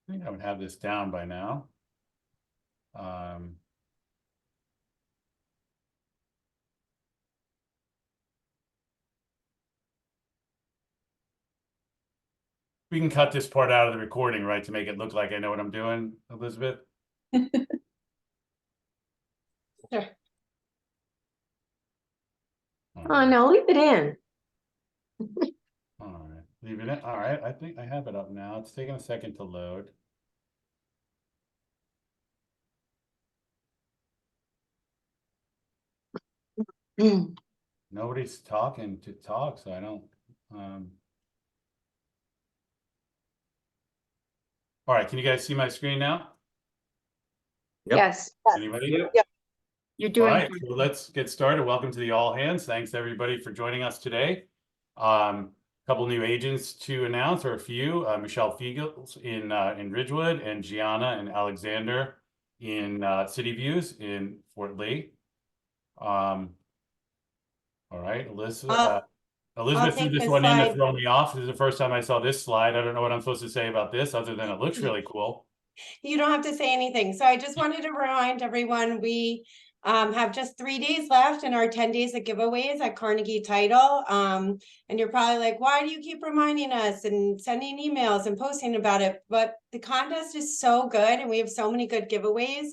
think I would have this down by now. We can cut this part out of the recording, right, to make it look like I know what I'm doing, Elizabeth? Sure. Oh, no, leave it in. All right, leave it in. All right, I think I have it up now. It's taking a second to load. Nobody's talking to talk, so I don't. All right, can you guys see my screen now? Yep. Yes. Anybody? Yep. You're All doing right, so let's get started. Welcome to the All Hands. Thanks everybody for joining us today. A couple new agents to announce, or a few. Michelle Fiegels in Ridgewood, and Gianna and Alexander in City Views in Fort Lee. All right, Alyssa. Elizabeth threw this one in to throw me off. This is the first time I saw this slide. I don't know what I'm supposed to say about this, other than it looks really cool. You don't have to say anything. So I just wanted to remind everyone, we have just 3 days left in our 10 days of giveaways at Carnegie Title. And you're probably like, why do you keep reminding us and sending emails and posting about it? But the contest is so good and we have so many good giveaways.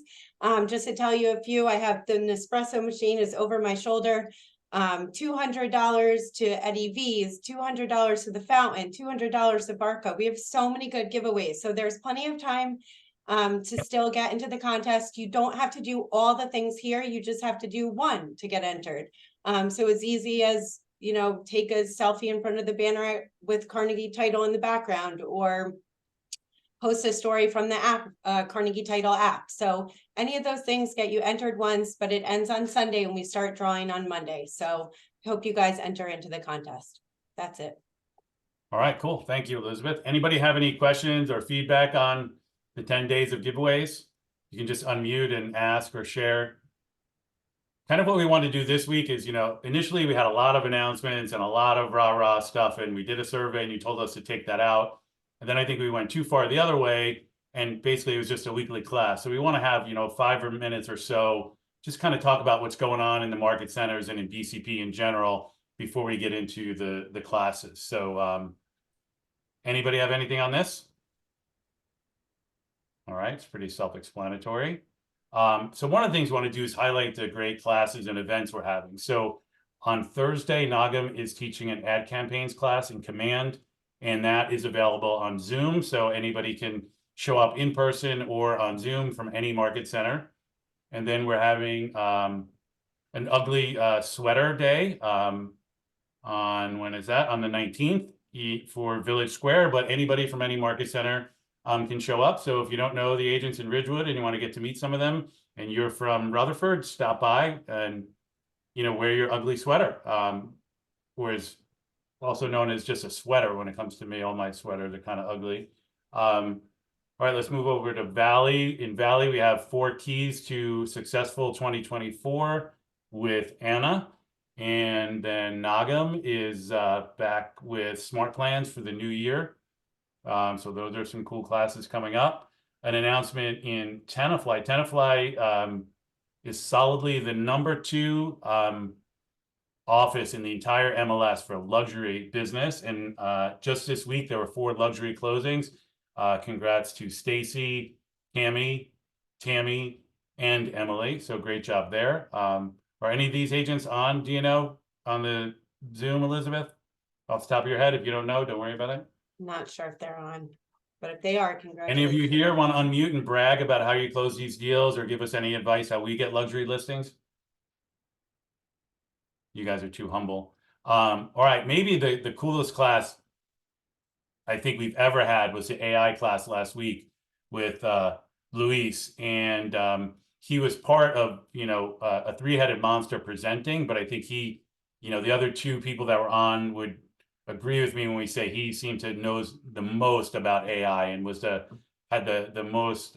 Just to tell you a few, I have the Nespresso machine is over my shoulder. $200 to Eddie V's, $200 to the fountain, $200 to Barco. We have so many good giveaways. So there's plenty of time to still get into the contest. You don't have to do all the things here. You just have to do one to get entered. So as easy as, you know, take a selfie in front of the banner with Carnegie Title in the background, or post a story from the app, Carnegie Title app. So any of those things get you entered once, but it ends on Sunday and we start drawing on Monday. So I hope you guys enter into the contest. That's it. All right, cool. Thank you, Elizabeth. Anybody have any questions or feedback on the 10 days of giveaways? You can just unmute and ask or share. Kind of what we want to do this week is, you know, initially we had a lot of announcements and a lot of rah-rah stuff, and we did a survey and you told us to take that out. And then I think we went too far the other way, and basically it was just a weekly class. So we want to have, you know, 5 minutes or so, just kind of talk about what's going on in the market centers and in BCP in general before we get into the classes. So anybody have anything on this? All right, it's pretty self-explanatory. So one of the things we want to do is highlight the great classes and events we're having. So on Thursday, Nagam is teaching an ad campaigns class in Command, and that is available on Zoom. So anybody can show up in person or on Zoom from any market center. And then we're having an ugly sweater day on, when is that? On the 19th for Village Square, but anybody from any market center can show up. So if you don't know the agents in Ridgewood and you want to get to meet some of them, and you're from Rutherford, stop by and, you know, wear your ugly sweater. Whereas also known as just a sweater when it comes to me. All my sweaters are kind of ugly. All right, let's move over to Valley. In Valley, we have 4 keys to successful 2024 with Anna. And then Nagam is back with Smart Plans for the new year. So those are some cool classes coming up. An announcement in Tenafly. Tenafly is solidly the #2 office in the entire MLS for luxury business. And just this week, there were 4 luxury closings. Congrats to Stacy, Tammy, and Emily. So great job there. Are any of these agents on, do you know, on the Zoom, Elizabeth? Off the top of your head, if you don't know, don't worry about it. Not sure if they're on, but if they are, congratulations. Any of you here want to unmute and brag about how you close these deals, or give us any advice how we get luxury listings? You guys are too humble. All right, maybe the coolest class I think we've ever had was the AI class last week with Luis, and he was part of, you know, a 3-headed monster presenting, but I think he, you know, the other 2 people that were on would agree with me when we say he seemed to know the most about AI and was had the most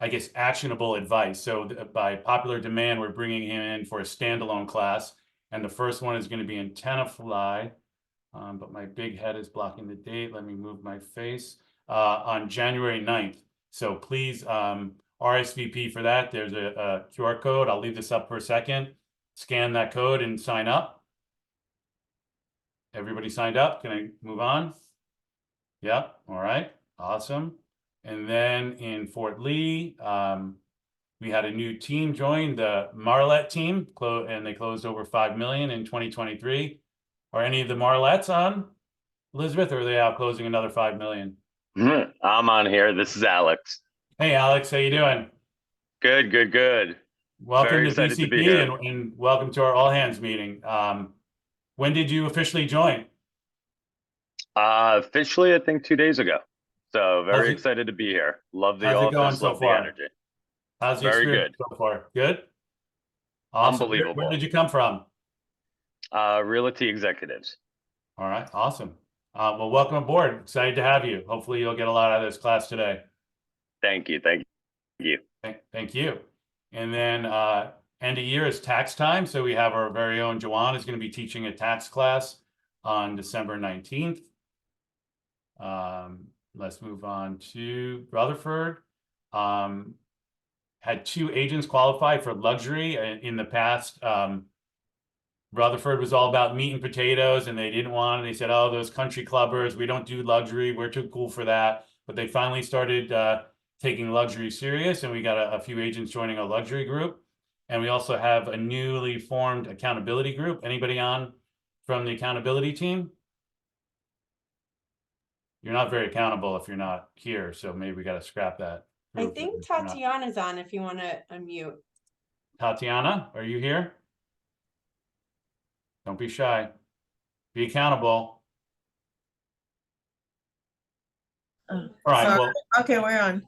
I guess actionable advice. So by popular demand, we're bringing him in for a standalone class, and the first one is going to be in Tenafly. But my big head is blocking the date. Let me move my face. on January 9th. So please RSVP for that. There's a QR code. I'll leave this up for a second. Scan that code and sign up. Everybody signed up? Can I move on? Yep. All right. Awesome. And then in Fort Lee, we had a new team join, the Marlette team, and they closed over 5 million in 2023. Are any of the Marlettes on, Elizabeth, or are they out closing another 5 million? I'm on here. This is Alex. Hey, Alex, how you doing? Good, good, good. Welcome Very to excited to be BCP here. and welcome to our all hands meeting. When did you officially join? Officially, I think 2 days ago. So How's very it- excited to be here. Love the how's it going office, so love the far? energy. How's the Very experience so far? Good? Awesome. Where Unbelievable. did you come from? Realty executives. All right, awesome. Well, welcome aboard. Excited to have you. Hopefully you'll get a lot out of this class today. Thank you. Thank you. Thank you. And then end of year is tax time. So we have our very own Joanne is going to be teaching a tax class on December 19th. Let's move on to Rutherford. Had 2 agents qualify for luxury in the past. Rutherford was all about meat and potatoes and they didn't want it. They said, oh, those country clubbers, we don't do luxury. We're too cool for that. But they finally started taking luxury serious, and we got a few agents joining a luxury group. And we also have a newly formed accountability group. Anybody on from the accountability team? You're not very accountable if you're not here, so maybe we got to scrap that. I group think if you're not. Tatiana's on if you want to unmute. Tatiana, are you here? Don't be shy. Be accountable. All right, Sorry. well, Okay, we're on.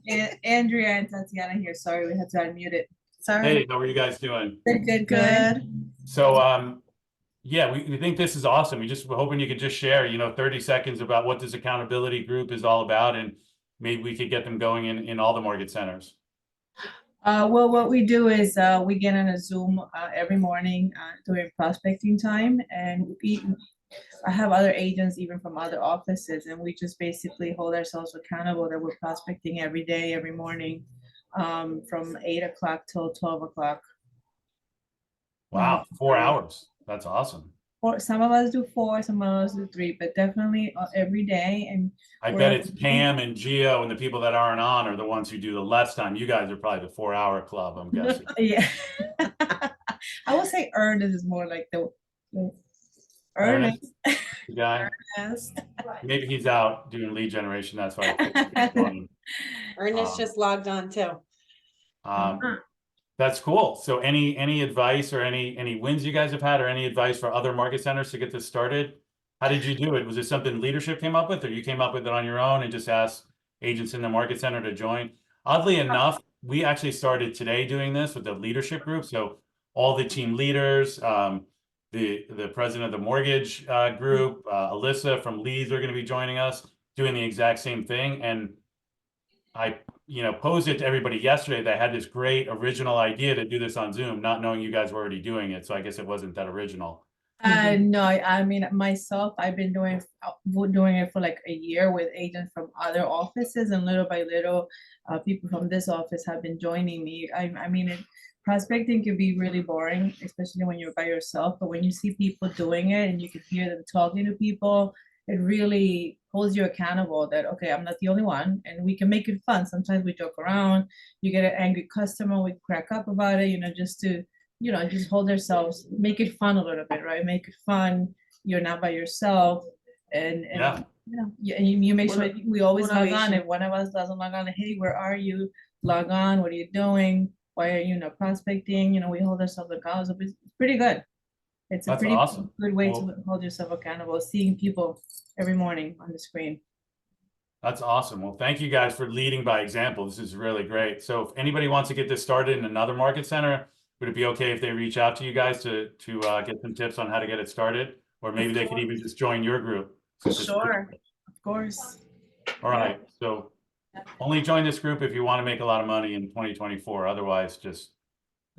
Andrea and Tatiana here. Sorry, we had to unmute it. Sorry. hey, how are you guys doing? Good. So, yeah, we think this is awesome. We're hoping you could just share, 30 seconds about what this accountability group is all about, and maybe we could get them going in all the mortgage centers. Well, what we do is we get on a Zoom every morning during prospecting time, and I have other agents even from other offices, and we just basically hold ourselves accountable that we're prospecting every day, every morning, from 8 o'clock till 12 o'clock. Wow, 4 hours. That's awesome. Or some of us do 4, some of us do 3, but definitely every day. And I we're- bet it's Pam and Gio and the people that aren't on are the ones who do the less time. You guys are probably the 4-hour club, I'm guessing. Yeah. I would say Ernest is more like the Ernest. The guy, Ernest. maybe he's out doing lead generation. That's why. I picked Ernest Um, just logged on too. That's cool. So any advice or any wins you guys have had, or any advice for other market centers to get this started? How did you do it? Was it something leadership came up with, or you came up with it on your own and just asked agents in the market center to join? Oddly enough, we actually started today doing this with the leadership group. So all the team leaders, the president of the mortgage group, Alyssa from Leeds are going to be joining us, doing the exact same thing. And I posed it to everybody yesterday that I had this great original idea to do this on Zoom, not knowing you guys were already doing it. So I guess it wasn't that original. No, I mean, myself, I've been doing it for like a year with agents from other offices, and little by little, people from this office have been joining me. I mean, prospecting can be really boring, especially when you're by yourself, but when you see people doing it and you can hear them talking to people, it really holds you accountable that, okay, I'm not the only one, and we can make it fun. Sometimes we joke around, you get an angry customer, we crack up about it, just to, just hold ourselves, make it fun a little bit, right? Make it fun. You're not by yourself. And Yeah. and you make sure we always log on. Motivation. If one of us doesn't log on, hey, where are you? Log on. What are you doing? Why are you not prospecting? We hold ourselves accountable. It's pretty good. It's a That's pretty awesome. good way Well- to hold yourself accountable, seeing people every morning on the screen. That's awesome. Well, thank you guys for leading by example. This is really great. So if anybody wants to get this started in another market center, would it be okay if they reach out to you guys to get some tips on how to get it started? Or maybe they could even just join your group. since it's- Sure, of course. All right. So only join this group if you want to make a lot of money in 2024. Otherwise, just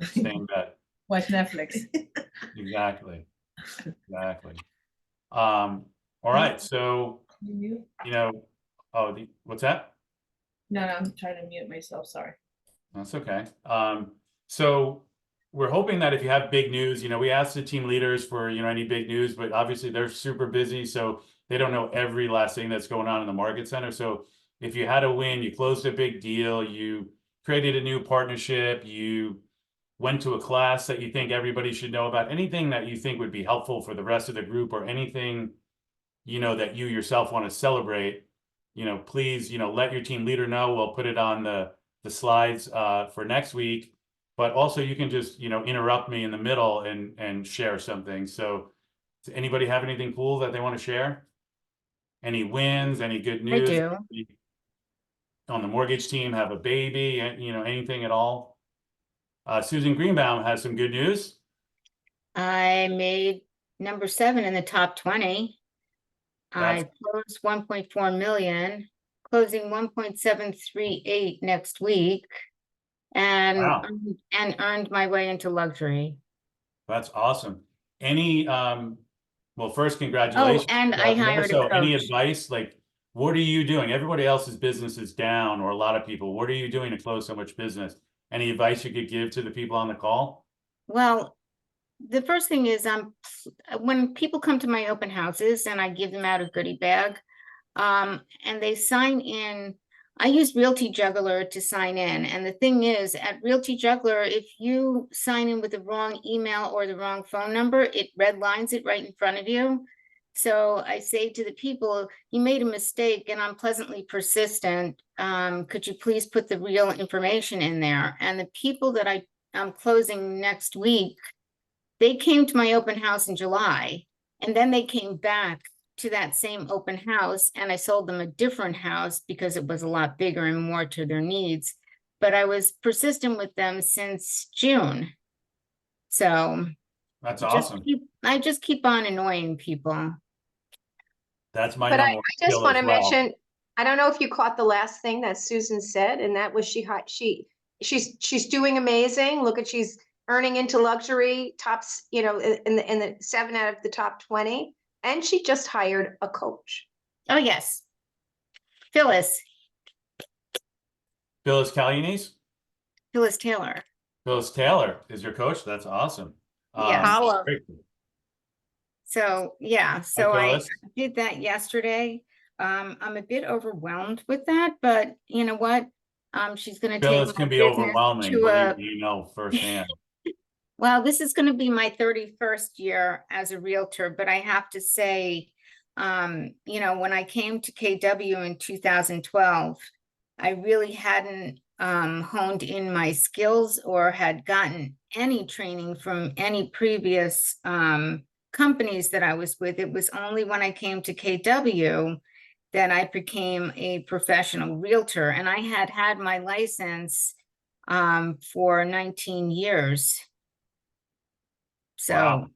stay in bed. Watch Netflix. Exactly. Exactly. All right. So, Oh, what's that? No, I'm trying to mute myself, sorry. That's okay. So we're hoping that if you have big news, we asked the team leaders for, any big news, but obviously they're super busy, so they don't know every last thing that's going on in the market center. So if you had a win, you closed a big deal, you created a new partnership, you went to a class that you think everybody should know about, anything that you think would be helpful for the rest of the group, or anything, that you yourself want to celebrate, please, let your team leader know. We'll put it on the slides for next week, but also you can just, interrupt me in the middle and share something. So does anybody have anything cool that they want to share? Any wins, any good I news? do. Anybody on the mortgage team have a baby, anything at all? Susan Greenbaum has some good news. I made number 7 in the top 20. I closed 1.4 million, closing 1.738 next week, and Wow. earned my way into luxury. That's awesome. Any, well, first, Oh, congratulations. and I hired a Also, any coach. advice? Like, what are you doing? Everybody else's business is down, or a lot of people. What are you doing to close so much business? Any advice you could give to the people on the call? Well, the first thing is when people come to my open houses and I give them out a goodie bag, and they sign in, I use Realty Juggler to sign in. And the thing is, at Realty Juggler, if you sign in with the wrong email or the wrong phone number, it redlines it right in front of you. So I say to the people, you made a mistake and I'm pleasantly persistent. Could you please put the real information in there? And the people that I'm closing next week, they came to my open house in July, and then they came back to that same open house, and I sold them a different house because it was a lot bigger and more to their needs. But I was persistent with them since June. So That's awesome. I just keep on annoying people. That's my But I number one just skill want as to well. mention, I don't know if you caught the last thing that Susan said, and that was she's doing amazing. Look at, she's earning into luxury tops, in the 7 out of the top 20, and she just hired a coach. Oh, yes. Phyllis Phyllis Calianis? Taylor. Phyllis Taylor is your coach? That's awesome. Yes. Holla. Great. So, yeah, so Hi, I Phyllis. did that yesterday. I'm a bit overwhelmed with that, but you know what? She's gonna Phyllis take my can be business overwhelming, to believe me, firsthand. well, this is gonna be my 31st year as a realtor, but I have to say, when I came to KW in 2012, I really hadn't honed in my skills or had gotten any training from any previous companies that I was with. It was only when I came to KW that I became a professional realtor, and I had had my license for 19 years. So,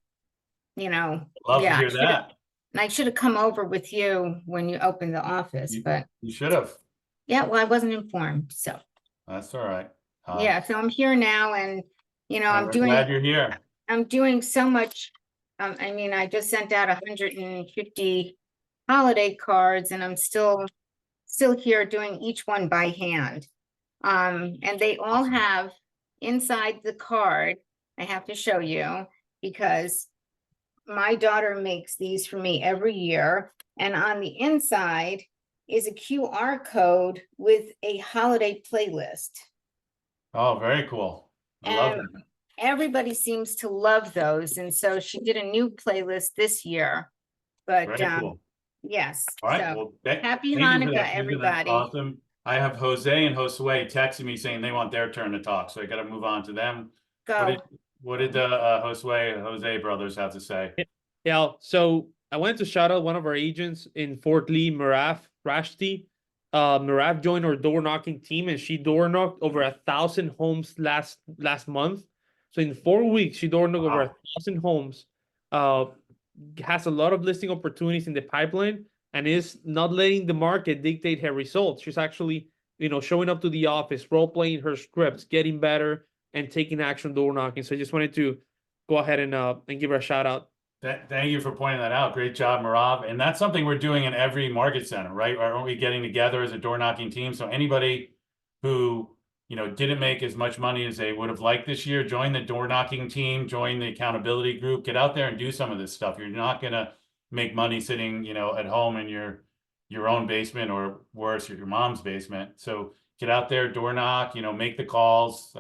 Wow. Love to yeah, hear that. I should have come over with you when you opened the office, but You should have. yeah, well, I wasn't informed, so. That's all right. Yeah, so I'm here now, and I'm glad you're here. I'm doing so much. I just sent out 150 holiday cards, and I'm still here doing each one by hand. And they all Awesome. have inside the card, I have to show you, because my daughter makes these for me every year, and on the inside is a QR code with a holiday playlist. Oh, very cool. I love And that. everybody seems to love those, and so she did a new playlist this year. But Very cool. yes, All right. so Well, happy thank you for Hanukkah, that, Susan. That's everybody. awesome. I have Jose and Josue texting me saying they want their turn to talk, so I got to move on to them. Go. What did the Josue and Jose brothers have to say? Yeah, so I wanted to shout out one of our agents in Fort Lee, Maraf Rashti. Maraf joined our door knocking team, and she door knocked over 1,000 homes last month. So in 4 weeks, she door knocked over Wow. 1,000 homes. Has a lot of listing opportunities in the pipeline, and is not letting the market dictate her results. She's actually, showing up to the office, role playing her scripts, getting better, and taking action door knocking. So I just wanted to go ahead and give her a shout out. Thank you for pointing that out. Great job, Marav. And that's something we're doing in every market center, right? Aren't we getting together as a door knocking team? So anybody who, didn't make as much money as they would have liked this year, join the door knocking team, join the accountability group, get out there and do some of this stuff. You're not going to make money sitting, at home in your own basement, or worse, your mom's basement. So get out there, door knock, make the calls.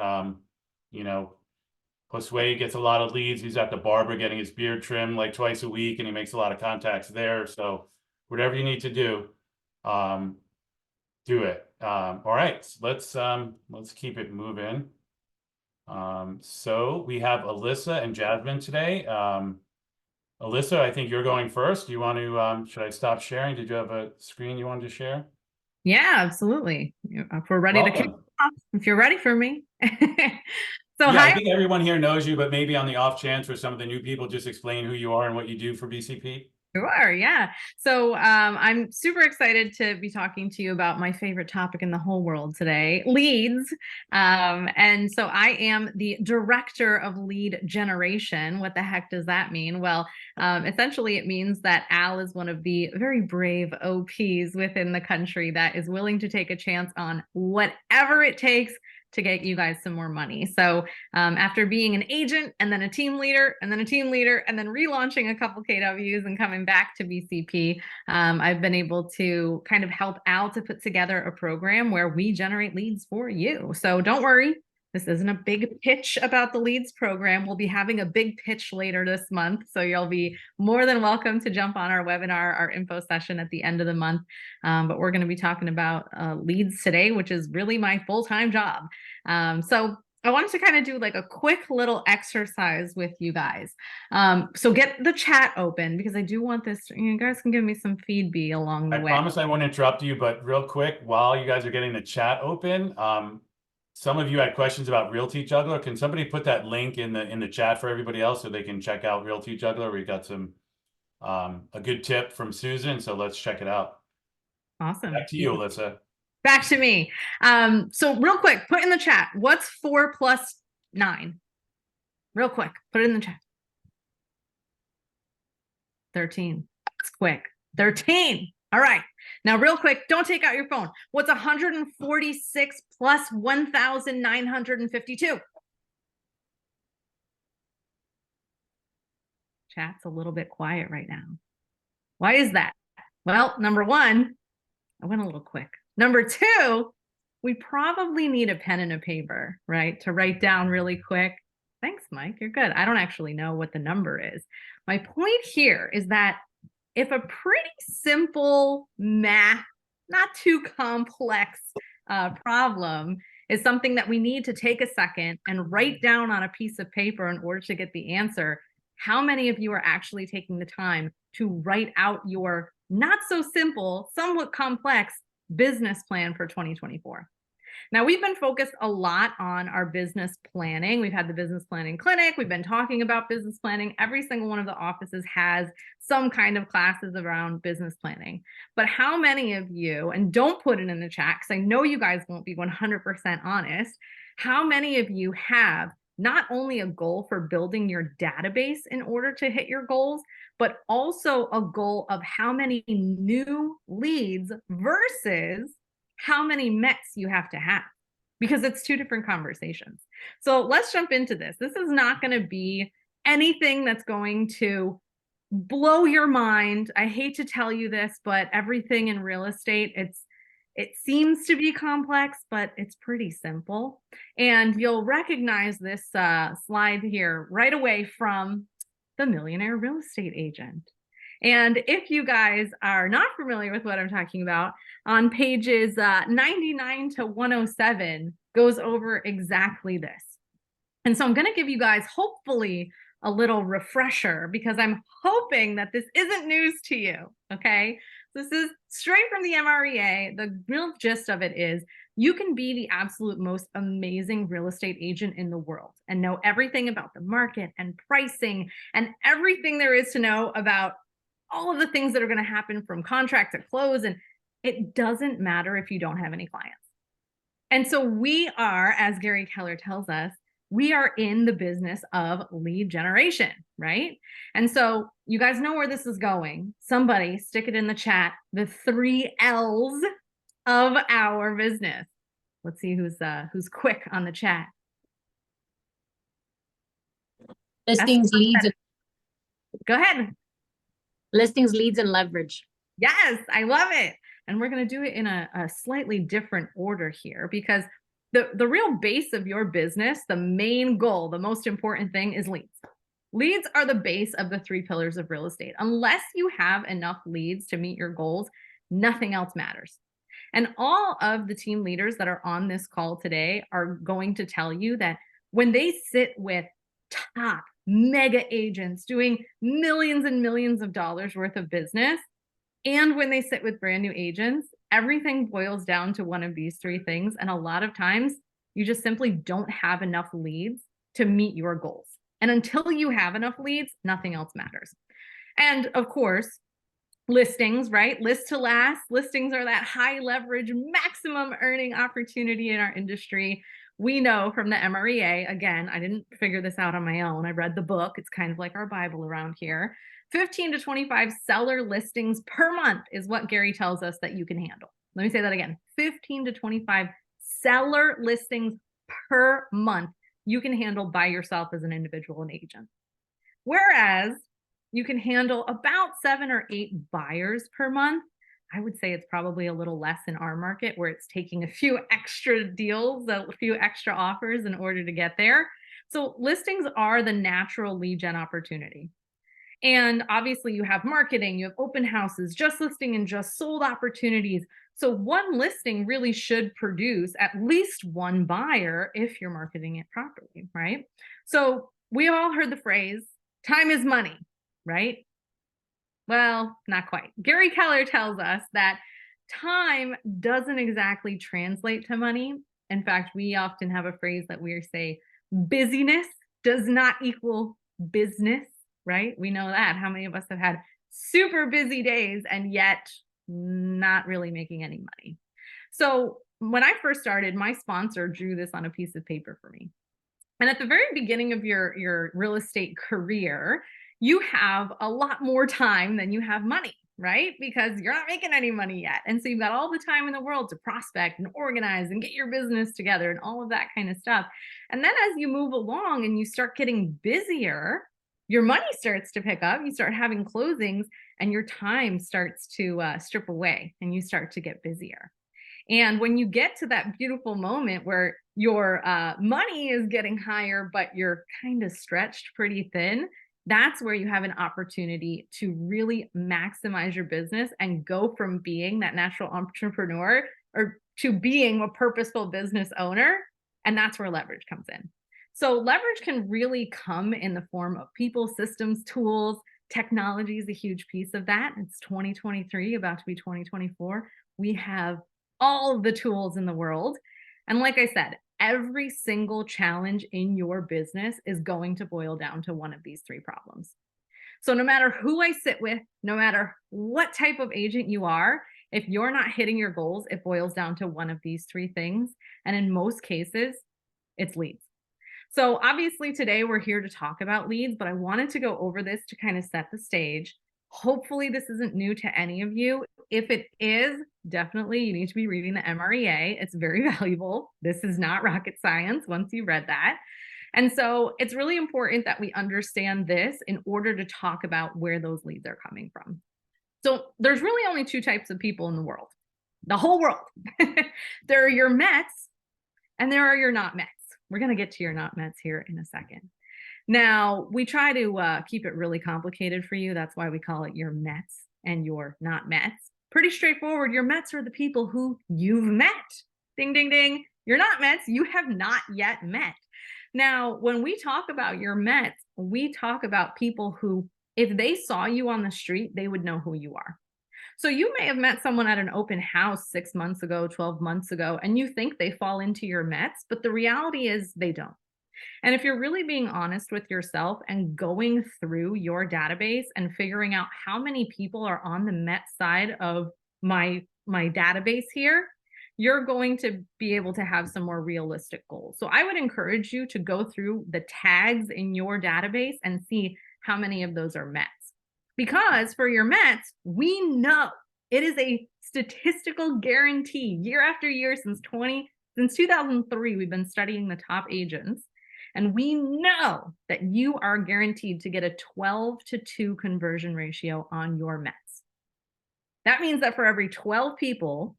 Josue gets a lot of leads. He's at the barber getting his beard trimmed like twice a week, and he makes a lot of contacts there. So whatever you need to do it. All right, let's keep it moving. So we have Alyssa and Jasmine today. Alyssa, I think you're going first. Do you want to, should I stop sharing? Did you have a screen you wanted to share? Yeah, absolutely. If we're ready to kick Welcome. off, if you're ready for me. So Yeah, I hi, think everyone here knows you, but maybe on the off chance for some of the new people, just explain who you are and what you do for BCP. sure, yeah. So I'm super excited to be talking to you about my favorite topic in the whole world today, leads. And so I am the director of lead generation. What the heck does that mean? Well, essentially it means that Al is one of the very brave OPs within the country that is willing to take a chance on whatever it takes to get you guys some more money. So after being an agent and then a team leader and then a team leader and then relaunching a couple KWs and coming back to BCP, I've been able to kind of help Al to put together a program where we generate leads for you. So don't worry. This isn't a big pitch about the leads program. We'll be having a big pitch later this month. So you'll be more than welcome to jump on our webinar, our info session at the end of the month. But we're going to be talking about leads today, which is really my full-time job. So I wanted to kind of do like a quick little exercise with you guys. So get the chat open because I do want this, you guys can give me some feedback along the way. I promise I won't interrupt you, but real quick, while you guys are getting the chat open, some of you had questions about Realty Juggler. Can somebody put that link in the chat for everybody else so they can check out Realty Juggler? We got some a good tip from Susan, so let's check it out. Awesome. Back to you, Alyssa. Back to me. So real quick, put in the chat, what's 4 plus 9? Real quick, put it in the chat. 13. That's quick. 13. All right. Now, real quick, don't take out your phone. What's 146 plus 1,952? Chat's a little bit quiet right now. Why is that? Well, number one, I went a little quick. Number two, we probably need a pen and a paper, right? To write down really quick. Thanks, Mike. You're good. I don't actually know what the number is. My point here is that if a pretty simple math, not too complex problem is something that we need to take a second and write down on a piece of paper in order to get the answer, how many of you are actually taking the time to write out your not so simple, somewhat complex business plan for 2024? Now, we've been focused a lot on our business planning. We've had the business planning clinic. We've been talking about business planning. Every single one of the offices has some kind of classes around business planning. But how many of you, and don't put it in the chat because I know you guys won't be 100% honest, how many of you have not only a goal for building your database in order to hit your goals, but also a goal of how many new leads versus how many METs you have to have, because it's two different conversations. So let's jump into this. This is not going to be anything that's going to blow your mind. I hate to tell you this, but everything in real estate, it seems to be complex, but it's pretty simple. And you'll recognize this slide here right away from the Millionaire Real Estate Agent. And if you guys are not familiar with what I'm talking about, on pages 99 to 107 goes over exactly this. And so I'm going to give you guys hopefully a little refresher because I'm hoping that this isn't news to you, okay? This is straight from the MREA. The real gist of it is you can be the absolute most amazing real estate agent in the world and know everything about the market and pricing and everything there is to know about all of the things that are going to happen from contract to close. And it doesn't matter if you don't have any clients. And so we are, as Gary Keller tells us, we are in the business of lead generation, right? And so you guys know where this is going. Somebody stick it in the chat, the 3 L's of our business. Let's see who's quick on the chat. Listings, leads, and Go ahead. listings, leads, and leverage. Yes, I love it. And we're going to do it in a slightly different order here, because the real base of your business, the main goal, the most important thing is leads. Leads are the base of the 3 pillars of real estate. Unless you have enough leads to meet your goals, nothing else matters. And all of the team leaders that are on this call today are going to tell you that when they sit with top mega agents doing millions and millions of dollars worth of business, and when they sit with brand new agents, everything boils down to one of these 3 things. And a lot of times you just simply don't have enough leads to meet your goals. And until you have enough leads, nothing else matters. And of course, listings, right? List to last. Listings are that high leverage, maximum earning opportunity in our industry. We know from the MREA, again, I didn't figure this out on my own. I read the book. It's kind of like our Bible around here. 15 to 25 seller listings per month is what Gary tells us that you can handle. Let me say that again. 15 to 25 seller listings per month you can handle by yourself as an individual and agent. Whereas you can handle about 7 or 8 buyers per month. I would say it's probably a little less in our market, where it's taking a few extra deals, a few extra offers in order to get there. So listings are the natural lead gen opportunity. And obviously you have marketing, you have open houses, just listing and just sold opportunities. So one listing really should produce at least 1 buyer if you're marketing it properly, right? So we all heard the phrase, time is money, right? Well, not quite. Gary Keller tells us that time doesn't exactly translate to money. In fact, we often have a phrase that we say, busyness does not equal business, right? We know that. How many of us have had super busy days and yet not really making any money? So when I first started, my sponsor drew this on a piece of paper for me. And at the very beginning of your real estate career, you have a lot more time than you have money, right? Because you're not making any money yet. And so you've got all the time in the world to prospect and organize and get your business together and all of that kind of stuff. And then as you move along and you start getting busier, your money starts to pick up, you start having closings, and your time starts to strip away and you start to get busier. And when you get to that beautiful moment where your money is getting higher, but you're kind of stretched pretty thin, that's where you have an opportunity to really maximize your business and go from being that natural entrepreneur or to being a purposeful business owner. And that's where leverage comes in. So leverage can really come in the form of people, systems, tools. Technology is a huge piece of that. It's 2023, about to be 2024. We have all of the tools in the world. And like I said, every single challenge in your business is going to boil down to one of these 3 problems. So no matter who I sit with, no matter what type of agent you are, if you're not hitting your goals, it boils down to one of these 3 things. And in most cases, it's leads. So obviously today we're here to talk about leads, but I wanted to go over this to kind of set the stage. Hopefully this isn't new to any of you. If it is, definitely you need to be reading the MREA. It's very valuable. This is not rocket science once you read that. And so it's really important that we understand this in order to talk about where those leads are coming from. So there's really only 2 types of people in the world, the whole world. There are your Mets and there are your not Mets. We're going to get to your not Mets here in a second. Now, we try to keep it really complicated for you. That's why we call it your Mets and your not Mets. Pretty straightforward. Your Mets are the people who you've met. Ding, ding, ding. Your not Mets, you have not yet met. Now, when we talk about your Mets, we talk about people who, if they saw you on the street, they would know who you are. So you may have met someone at an open house 6 months ago, 12 months ago, and you think they fall into your Mets, but the reality is they don't. And if you're really being honest with yourself and going through your database and figuring out how many people are on the Met side of my database here, you're going to be able to have some more realistic goals. So I would encourage you to go through the tags in your database and see how many of those are Mets. Because for your Mets, we know it is a statistical guarantee year after year since 2003, we've been studying the top agents. And we know that you are guaranteed to get a 12-to-2 conversion ratio on your Mets. That means that for every 12 people,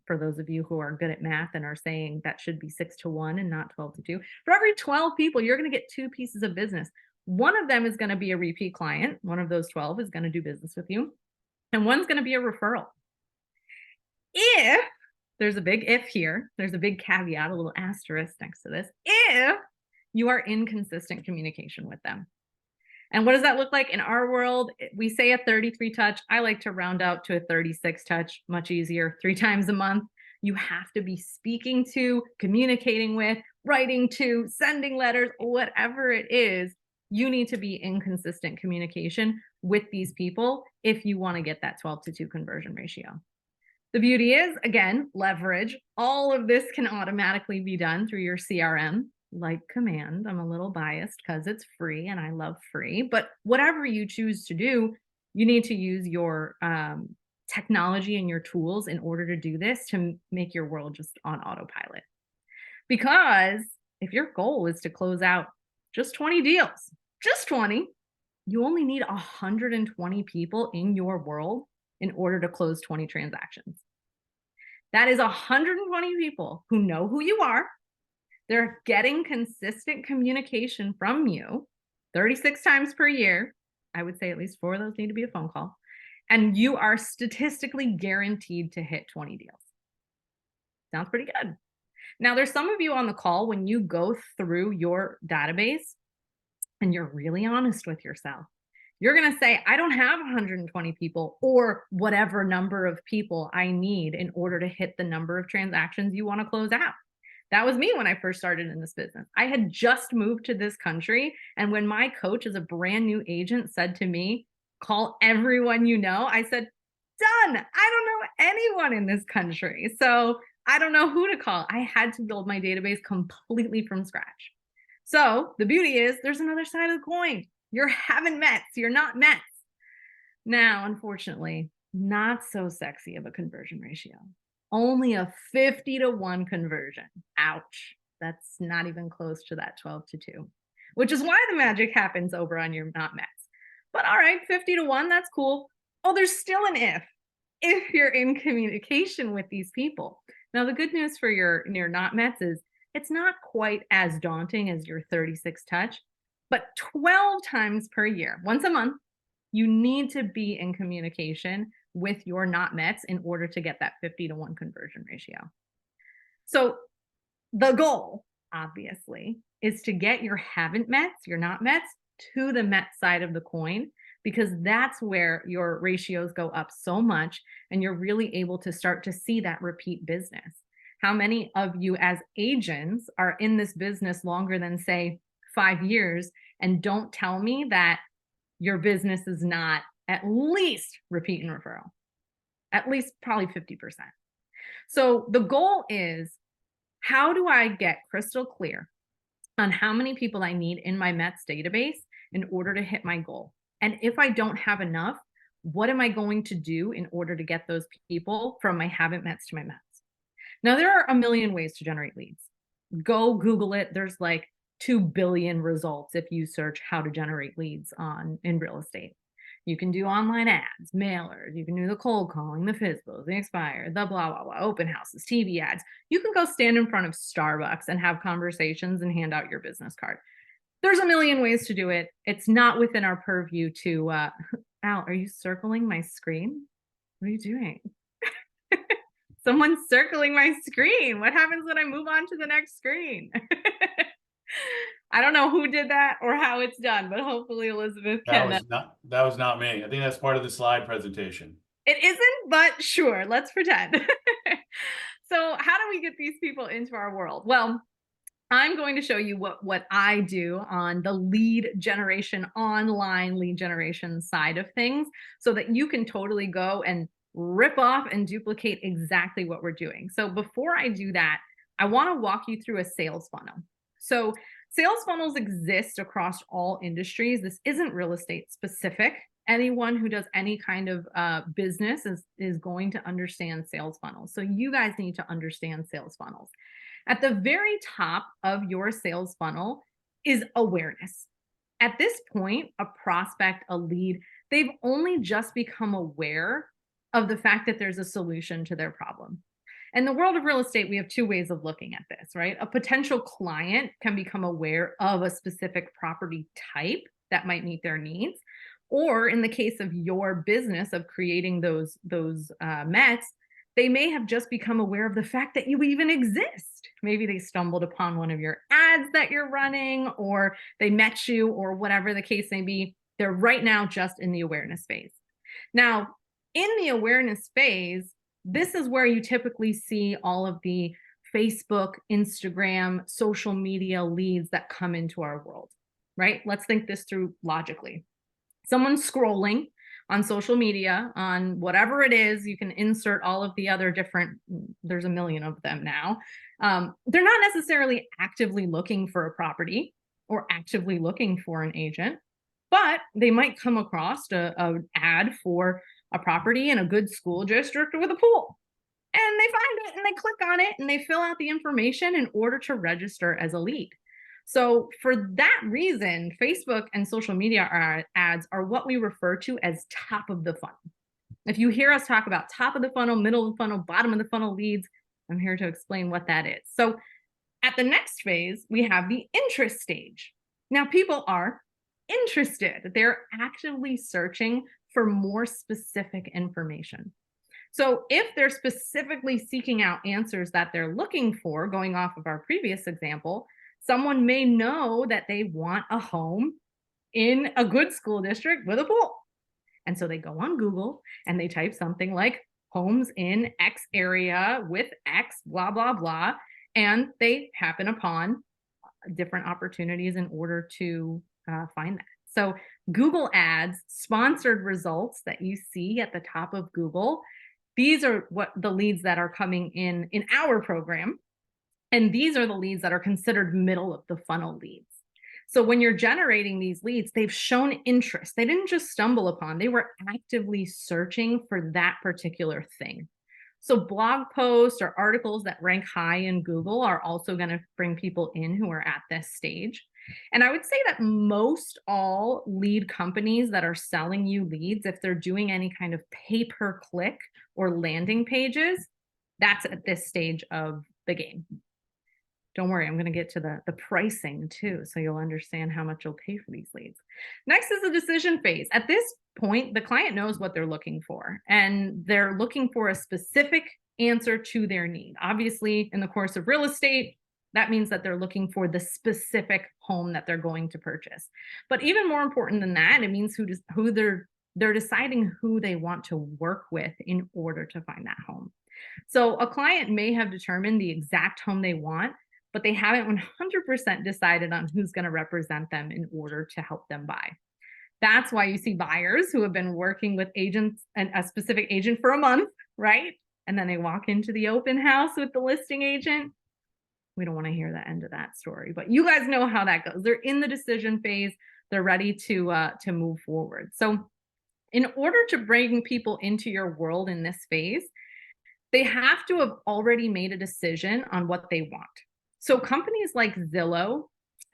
for those of you who are good at math and are saying that should be 6-to-1 and not 12-to-2, for every 12 people, you're going to get 2 pieces of business. One of them is going to be a repeat client. One of those 12 is going to do business with you. And one's going to be a referral. If there's a big if here, there's a big caveat, a little asterisk next to this, if you are in consistent communication with them. And what does that look like in our world? We say a 33 touch. I like to round out to a 36 touch, much easier, 3 times a month. You have to be speaking to, communicating with, writing to, sending letters, whatever it is. You need to be in consistent communication with these people if you want to get that 12-to-2 conversion ratio. The beauty is, again, leverage. All of this can automatically be done through your CRM. Like Command. I'm a little biased because it's free and I love free, but whatever you choose to do, you need to use your technology and your tools in order to do this to make your world just on autopilot. Because if your goal is to close out just 20 deals, just 20, you only need 120 people in your world in order to close 20 transactions. That is 120 people who know who you are. They're getting consistent communication from you 36 times per year. I would say at least 4 of those need to be a phone call. And you are statistically guaranteed to hit 20 deals. Sounds pretty good. Now, there's some of you on the call, when you go through your database and you're really honest with yourself, you're going to say, I don't have 120 people or whatever number of people I need in order to hit the number of transactions you want to close out. That was me when I first started in this business. I had just moved to this country. And when my coach as a brand new agent said to me, call everyone you know, I said, done. I don't know anyone in this country. So I don't know who to call. I had to build my database completely from scratch. So the beauty is there's another side of the coin. You're having Mets. You're not Mets. Now, unfortunately, not so sexy of a conversion ratio. Only a 50-to-1 conversion. Ouch. That's not even close to that 12-to-2, which is why the magic happens over on your not Mets. But all right, 50-to-1, that's cool. Oh, there's still an if you're in communication with these people. Now, the good news for your not Mets is it's not quite as daunting as your 36 touch, but 12 times per year, once a month, you need to be in communication with your not Mets in order to get that 50-to-1 conversion ratio. So the goal, obviously, is to get your haven't Mets, your not Mets, to the Met side of the coin, because that's where your ratios go up so much and you're really able to start to see that repeat business. How many of you as agents are in this business longer than, say, 5 years and don't tell me that your business is not at least repeat and referral, at least probably 50%. So the goal is, how do I get crystal clear on how many people I need in my Mets database in order to hit my goal? And if I don't have enough, what am I going to do in order to get those people from my haven't Mets to my Mets? Now, there are a million ways to generate leads. Go Google it. There's like 2 billion results if you search how to generate leads in real estate. You can do online ads, mailers, you can do the cold calling, the FISBOs, the expired, the blah, blah, blah, open houses, TV ads. You can go stand in front of Starbucks and have conversations and hand out your business card. There's a million ways to do it. It's not within our purview to, Al, are you circling my screen? What are you doing? Someone's circling my screen. What happens when I move on to the next screen? I don't know who did that or how it's done, but hopefully Elizabeth can. That was not me. I think that's part of the slide presentation. It isn't, but sure, let's pretend. So how do we get these people into our world? Well, I'm going to show you what I do on the lead generation, online lead generation side of things, so that you can totally go and rip off and duplicate exactly what we're doing. So before I do that, I want to walk you through a sales funnel. So sales funnels exist across all industries. This isn't real estate specific. Anyone who does any kind of business is going to understand sales funnels. So you guys need to understand sales funnels. At the very top of your sales funnel is awareness. At this point, a prospect, a lead, they've only just become aware of the fact that there's a solution to their problem. In the world of real estate, we have two ways of looking at this, right? A potential client can become aware of a specific property type that might meet their needs. Or in the case of your business of creating those METs, they may have just become aware of the fact that you even exist. Maybe they stumbled upon one of your ads that you're running, or they met you, or whatever the case may be. They're right now just in the awareness phase. Now, in the awareness phase, this is where you typically see all of the Facebook, Instagram, social media leads that come into our world, right? Let's think this through logically. Someone's scrolling on social media, on whatever it is, you can insert all of the other different, there's a million of them now. They're not necessarily actively looking for a property or actively looking for an agent, but they might come across an ad for a property in a good school district with a pool. And they find it and they click on it and they fill out the information in order to register as a lead. So for that reason, Facebook and social media ads are what we refer to as top of the funnel. If you hear us talk about top of the funnel, middle of the funnel, bottom of the funnel leads, I'm here to explain what that is. So at the next phase, we have the interest stage. Now people are interested. They're actively searching for more specific information. So if they're specifically seeking out answers that they're looking for, going off of our previous example, someone may know that they want a home in a good school district with a pool. And so they go on Google and they type something like homes in X area with X, blah, blah, blah. And they happen upon different opportunities in order to find that. So Google ads, sponsored results that you see at the top of Google, these are what the leads that are coming in our program. And these are the leads that are considered middle of the funnel leads. So when you're generating these leads, they've shown interest. They didn't just stumble upon, they were actively searching for that particular thing. So blog posts or articles that rank high in Google are also going to bring people in who are at this stage. And I would say that most all lead companies that are selling you leads, if they're doing any kind of pay-per-click or landing pages, that's at this stage of the game. Don't worry, I'm going to get to the pricing too, so you'll understand how much you'll pay for these leads. Next is the decision phase. At this point, the client knows what they're looking for, and they're looking for a specific answer to their need. Obviously, in the course of real estate, that means that they're looking for the specific home that they're going to purchase. But even more important than that, it means who they're deciding who they want to work with in order to find that home. So a client may have determined the exact home they want, but they haven't 100% decided on who's going to represent them in order to help them buy. That's why you see buyers who have been working with agents and a specific agent for a month, right? And then they walk into the open house with the listing agent. We don't want to hear the end of that story, but you guys know how that goes. They're in the decision phase. They're ready to move forward. So in order to bring people into your world in this phase, they have to have already made a decision on what they want. So companies like Zillow,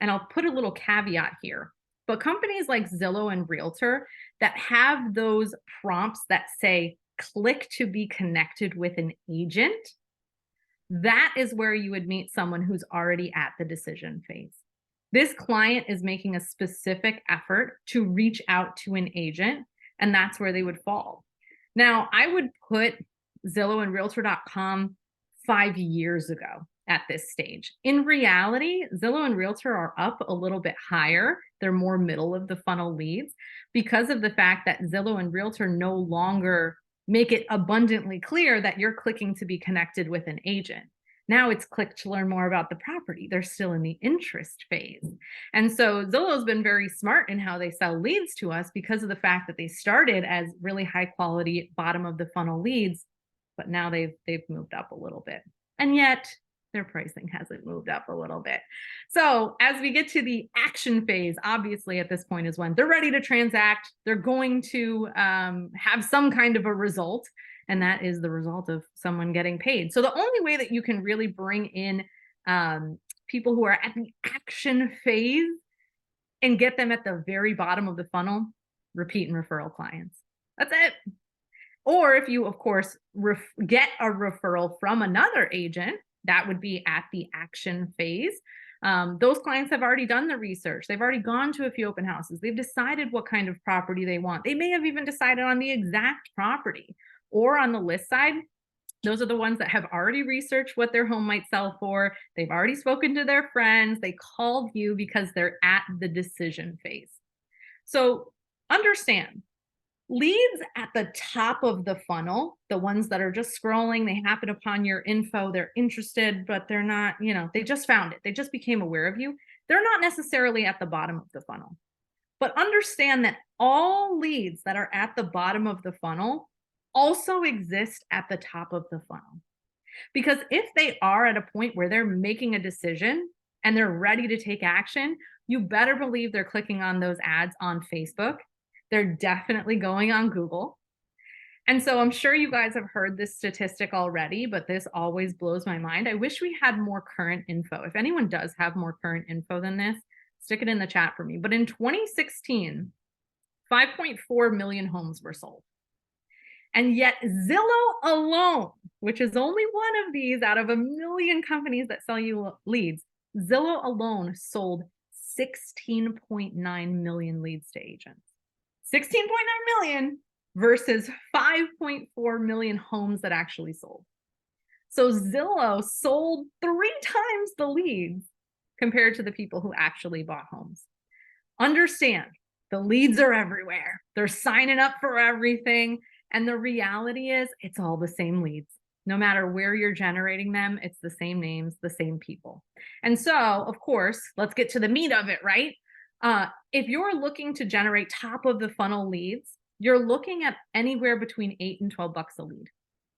and I'll put a little caveat here, but companies like Zillow and Realtor that have those prompts that say, click to be connected with an agent, that is where you would meet someone who's already at the decision phase. This client is making a specific effort to reach out to an agent, and that's where they would fall. Now, I would put Zillow and Realtor.com 5 years ago at this stage. In reality, Zillow and Realtor are up a little bit higher. They're more middle of the funnel leads because of the fact that Zillow and Realtor no longer make it abundantly clear that you're clicking to be connected with an agent. Now it's click to learn more about the property. They're still in the interest phase. And so Zillow's been very smart in how they sell leads to us because of the fact that they started as really high quality bottom of the funnel leads, but now they've moved up a little bit. And yet their pricing hasn't moved up a little bit. So as we get to the action phase, obviously at this point is when they're ready to transact. They're going to have some kind of a result, and that is the result of someone getting paid. So the only way that you can really bring in people who are at the action phase and get them at the very bottom of the funnel, repeat and referral clients. That's it. Or if you, of course, get a referral from another agent, that would be at the action phase. Those clients have already done the research. They've already gone to a few open houses. They've decided what kind of property they want. They may have even decided on the exact property. Or on the list side, those are the ones that have already researched what their home might sell for. They've already spoken to their friends. They called you because they're at the decision phase. So understand, leads at the top of the funnel, the ones that are just scrolling, they happen upon your info, they're interested, but they're not, they just found it. They just became aware of you. They're not necessarily at the bottom of the funnel. But understand that all leads that are at the bottom of the funnel also exist at the top of the funnel. Because if they are at a point where they're making a decision and they're ready to take action, you better believe they're clicking on those ads on Facebook. They're definitely going on Google. And so I'm sure you guys have heard this statistic already, but this always blows my mind. I wish we had more current info. If anyone does have more current info than this, stick it in the chat for me. But in 2016, 5.4 million homes were sold. And yet Zillow alone, which is only one of these out of 1 million companies that sell you leads, Zillow alone sold 16.9 million leads to agents. 16.9 million versus 5.4 million homes that actually sold. So Zillow sold 3 times the leads compared to the people who actually bought homes. Understand, the leads are everywhere. They're signing up for everything. And the reality is it's all the same leads. No matter where you're generating them, it's the same names, the same people. And so, of course, let's get to the meat of it, right? If you're looking to generate top of the funnel leads, you're looking at anywhere between $8 and $12 a lead.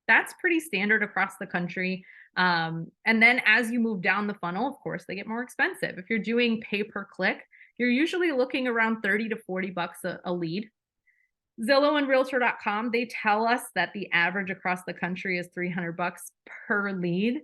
That's pretty standard across the country. And then as you move down the funnel, of course, they get more expensive. If you're doing pay per click, you're usually looking around 30 to 40 bucks a lead. Zillow and Realtor.com, they tell us that the average across the country is 300 bucks per lead.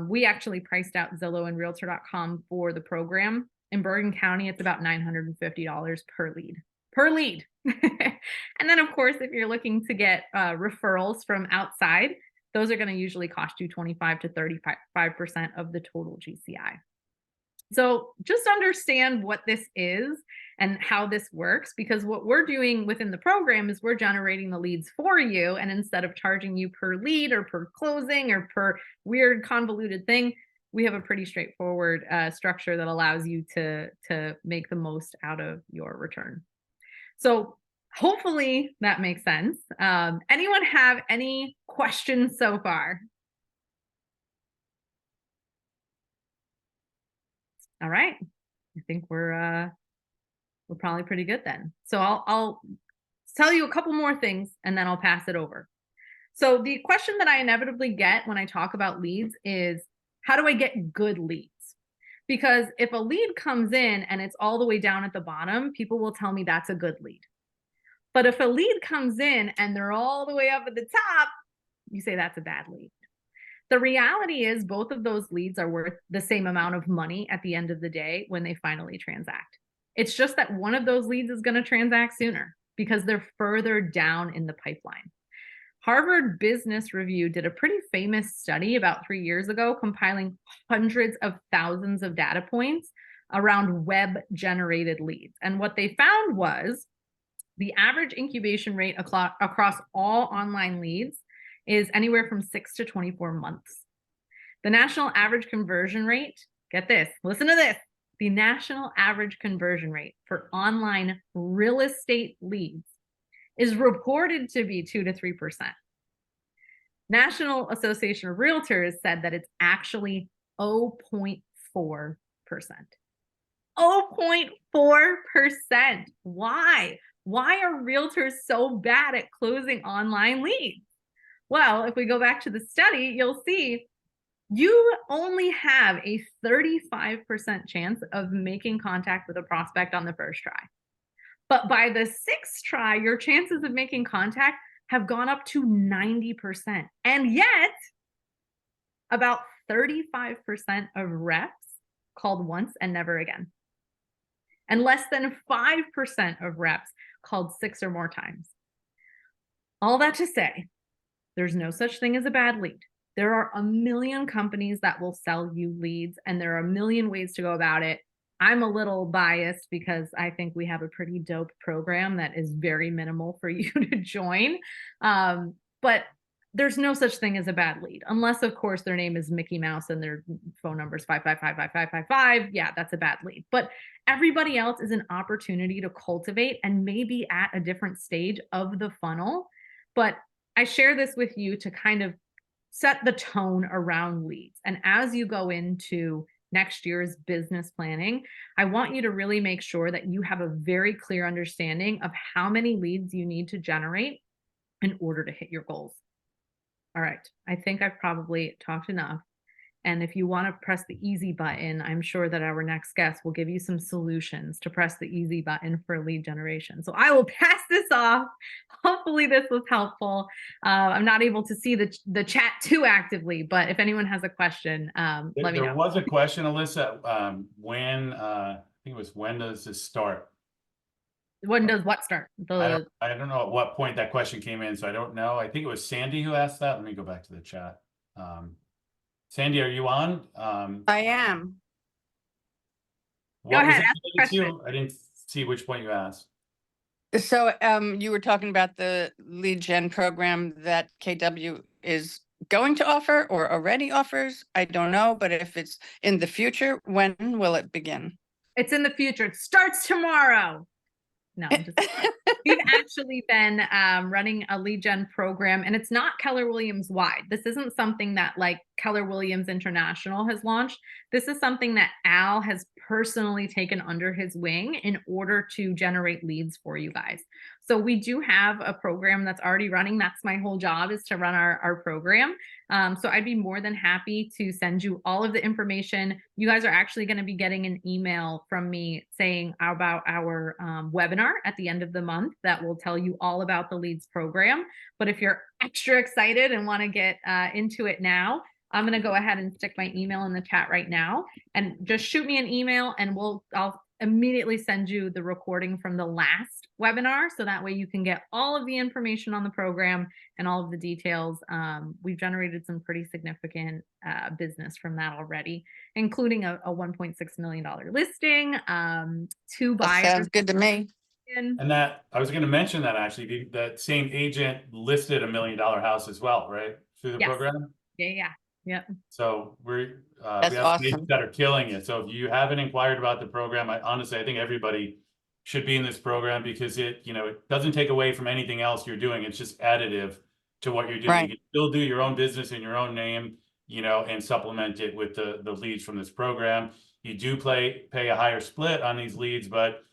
We actually priced out Zillow and Realtor.com for the program. In Bergen County, it's about $950 per lead. Per lead. And then, of course, if you're looking to get referrals from outside, those are going to usually cost you 25 to 35% of the total GCI. So just understand what this is and how this works, because what we're doing within the program is we're generating the leads for you. And instead of charging you per lead or per closing or per weird convoluted thing, we have a pretty straightforward structure that allows you to make the most out of your return. So hopefully that makes sense. Anyone have any questions so far? All right, I think we're probably pretty good then. So I'll tell you a couple more things and then I'll pass it over. So the question that I inevitably get when I talk about leads is, how do I get good leads? Because if a lead comes in and it's all the way down at the bottom, people will tell me that's a good lead. But if a lead comes in and they're all the way up at the top, you say that's a bad lead. The reality is both of those leads are worth the same amount of money at the end of the day when they finally transact. It's just that one of those leads is going to transact sooner because they're further down in the pipeline. Harvard Business Review did a pretty famous study about 3 years ago, compiling hundreds of thousands of data points around web-generated leads. And what they found was the average incubation rate across all online leads is anywhere from 6 to 24 months. The national average conversion rate, get this, listen to this. The national average conversion rate for online real estate leads is reported to be 2 to 3%. National Association of Realtors said that it's actually 0.4%. 0.4%. Why? Why are realtors so bad at closing online leads? Well, if we go back to the study, you'll see you only have a 35% chance of making contact with a prospect on the first try. But by the sixth try, your chances of making contact have gone up to 90%. And yet, about 35% of reps called once and never again. And less than 5% of reps called 6 or more times. All that to say, there's no such thing as a bad lead. There are a million companies that will sell you leads, and there are a million ways to go about it. I'm a little biased because I think we have a pretty dope program that is very minimal for you to join. But there's no such thing as a bad lead, unless, of course, their name is Mickey Mouse and their phone number is 5555555. Yeah, that's a bad lead. But everybody else is an opportunity to cultivate and maybe at a different stage of the funnel. But I share this with you to kind of set the tone around leads. And as you go into next year's business planning, I want you to really make sure that you have a very clear understanding of how many leads you need to generate in order to hit your goals. All right, I think I've probably talked enough. And if you want to press the easy button, I'm sure that our next guest will give you some solutions to press the easy button for lead generation. So I will pass this off. Hopefully this was helpful. I'm not able to see the chat too actively, but if anyone has a question, let me know. There was a question, Alyssa, when, I think it was, when does this start? When does what start? I don't know at what point that question came in, so I don't know. I think it was Sandy who asked that. Let me go back to the chat. Sandy, are you on? I am. Go ahead, ask the question. I didn't see which point you asked. So you were talking about the lead gen program that KW is going to offer or already offers. I don't know, but if it's in the future, when will it begin? It's in the future. It starts tomorrow. No, I'm just we've actually been running a lead gen program, and it's not Keller Williams wide. This isn't something that like Keller Williams International has launched. This is something that Al has personally taken under his wing in order to generate leads for you guys. So we do have a program that's already running. That's my whole job, is to run our program. So I'd be more than happy to send you all of the information. You guys are actually going to be getting an email from me saying about our webinar at the end of the month that will tell you all about the leads program. But if you're extra excited and want to get into it now, I'm going to go ahead and stick my email in the chat right now, and just shoot me an email and I'll immediately send you the recording from the last webinar. So that way you can get all of the information on the program and all of the details. We've generated some pretty significant business from that already, including a $1.6 million listing, 2 buyers. That sounds good to me. And that, I was going to mention that actually, that same agent listed $1 million house as well, right? Through the program? Yeah. Yep. So we That's have awesome. agents that are killing it. So if you haven't inquired about the program, I think everybody should be in this program, because it doesn't take away from anything else you're doing. It's just additive to what you're doing. Right. You can still do your own business in your own name, and supplement it with the leads from this program. You do pay a higher split on these leads, but